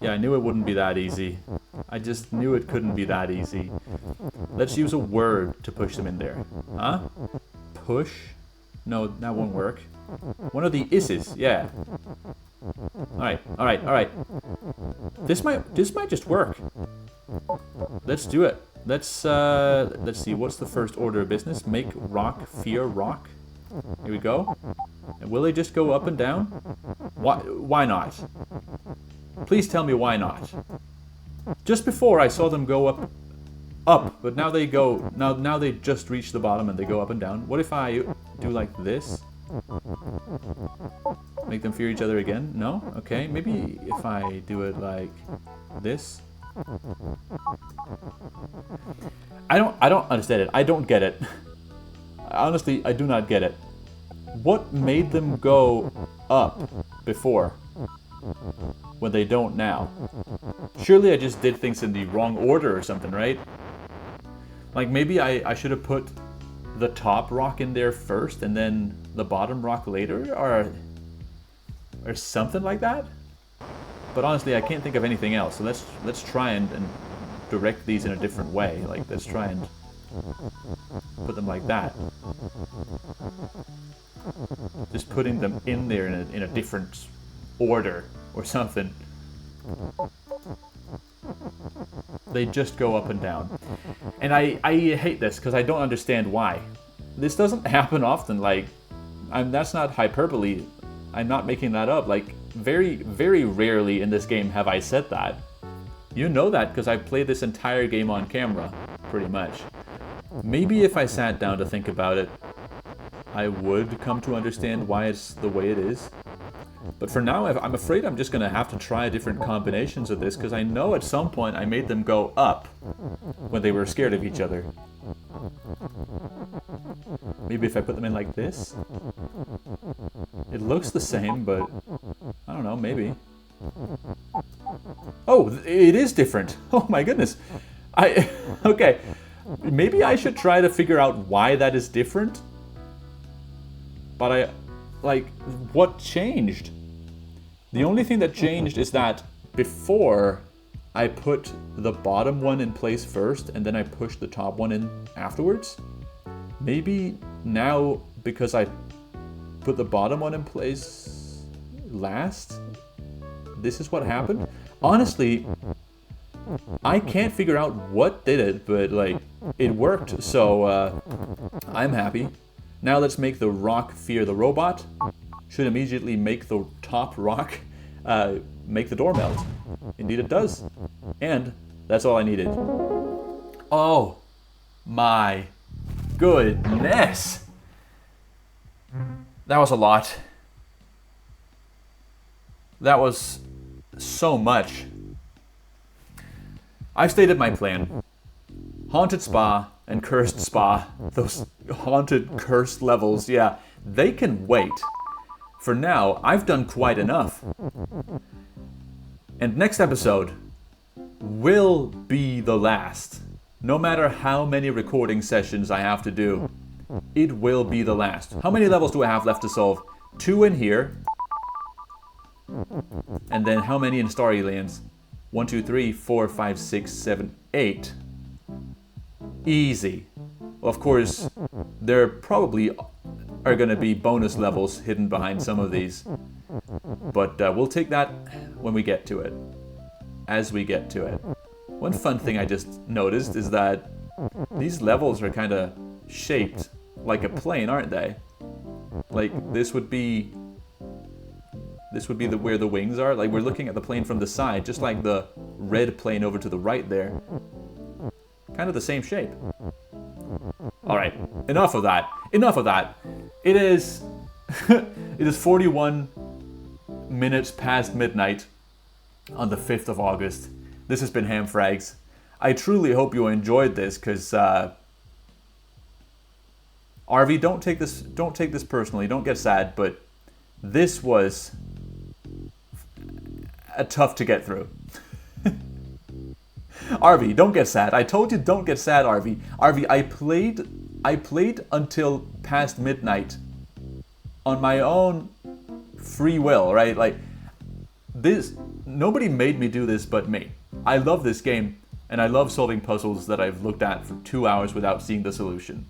Yeah, I knew it wouldn't be that easy. I just knew it couldn't be that easy. Let's use a word to push them in there. Huh? Push? No, that won't work. One of the is's, yeah. Alright. This might just work. Let's do it. Let's see, what's the first order of business? Make rock fear rock. Here we go. And will they just go up and down? Why not? Please tell me why not. Just before I saw them go up, but now they go, now they just reach the bottom and they go up and down. What if I do like this? Make them fear each other again? No? Okay, maybe if I do it like this. I don't understand it. I don't get it. Honestly, I do not get it. What made them go up before when they don't now? Surely I just did things in the wrong order or something, right? Like maybe I should have put the top rock in there first and then the bottom rock later, or something like that? But honestly, I can't think of anything else. So let's try and direct these in a different way. Like let's try and put them like that. Just putting them in there in a different order or something. They just go up and down. And I hate this because I don't understand why. This doesn't happen often. Like, that's not hyperbole. I'm not making that up. Like, very, very rarely in this game have I said that. You know that because I played this entire game on camera, pretty much. Maybe if I sat down to think about it, I would come to understand why it's the way it is. But for now, I'm afraid I'm just going to have to try different combinations of this, because I know at some point I made them go up when they were scared of each other. Maybe if I put them in like this? It looks the same, but I don't know, maybe. Oh, it is different. Oh my goodness. Okay. Maybe I should try to figure out why that is different. But what changed? The only thing that changed is that before I put the bottom one in place first and then I pushed the top one in afterwards. Maybe now, because I put the bottom one in place last, this is what happened. Honestly, I can't figure out what did it, but like it worked, so I'm happy. Now let's make the rock fear the robot. Should immediately make the top rock make the door melt. Indeed it does. And that's all I needed. Oh my goodness. That was a lot. That was so much. I've stated my plan. Haunted Spa and Cursed Spa, those haunted, cursed levels, yeah, they can wait. For now, I've done quite enough. And next episode will be the last. No matter how many recording sessions I have to do, it will be the last. How many levels do I have left to solve? 2 in here. And then how many in Starry Lands? 1, 2, 3, 4, 5, 6, 7, 8. Easy. Well, of course, there probably are going to be bonus levels hidden behind some of these. But we'll take that when we get to it. As we get to it. One fun thing I just noticed is that these levels are kind of shaped like a plane, aren't they? Like this would be where the wings are. Like we're looking at the plane from the side, just like the red plane over to the right there. Kind of the same shape. All right, enough of that. Enough of that. It is it is 41 minutes past midnight on the 5th of August. This has been Ham Frags. I truly hope you enjoyed this, because Arvi, don't take this personally. Don't get sad, but this was tough to get through. Arvi, don't get sad. I told you don't get sad, Arvi. Arvi, I played until past midnight on my own free will, right? Like this, nobody made me do this but me. I love this game, and I love solving puzzles that I've looked at for 2 hours without seeing the solution.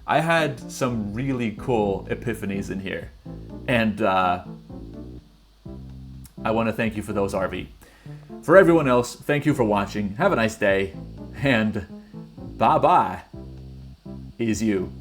I had some really cool epiphanies in here, and I want to thank you for those, Arvi. For everyone else, thank you for watching. Have a nice day, and bye-bye is you.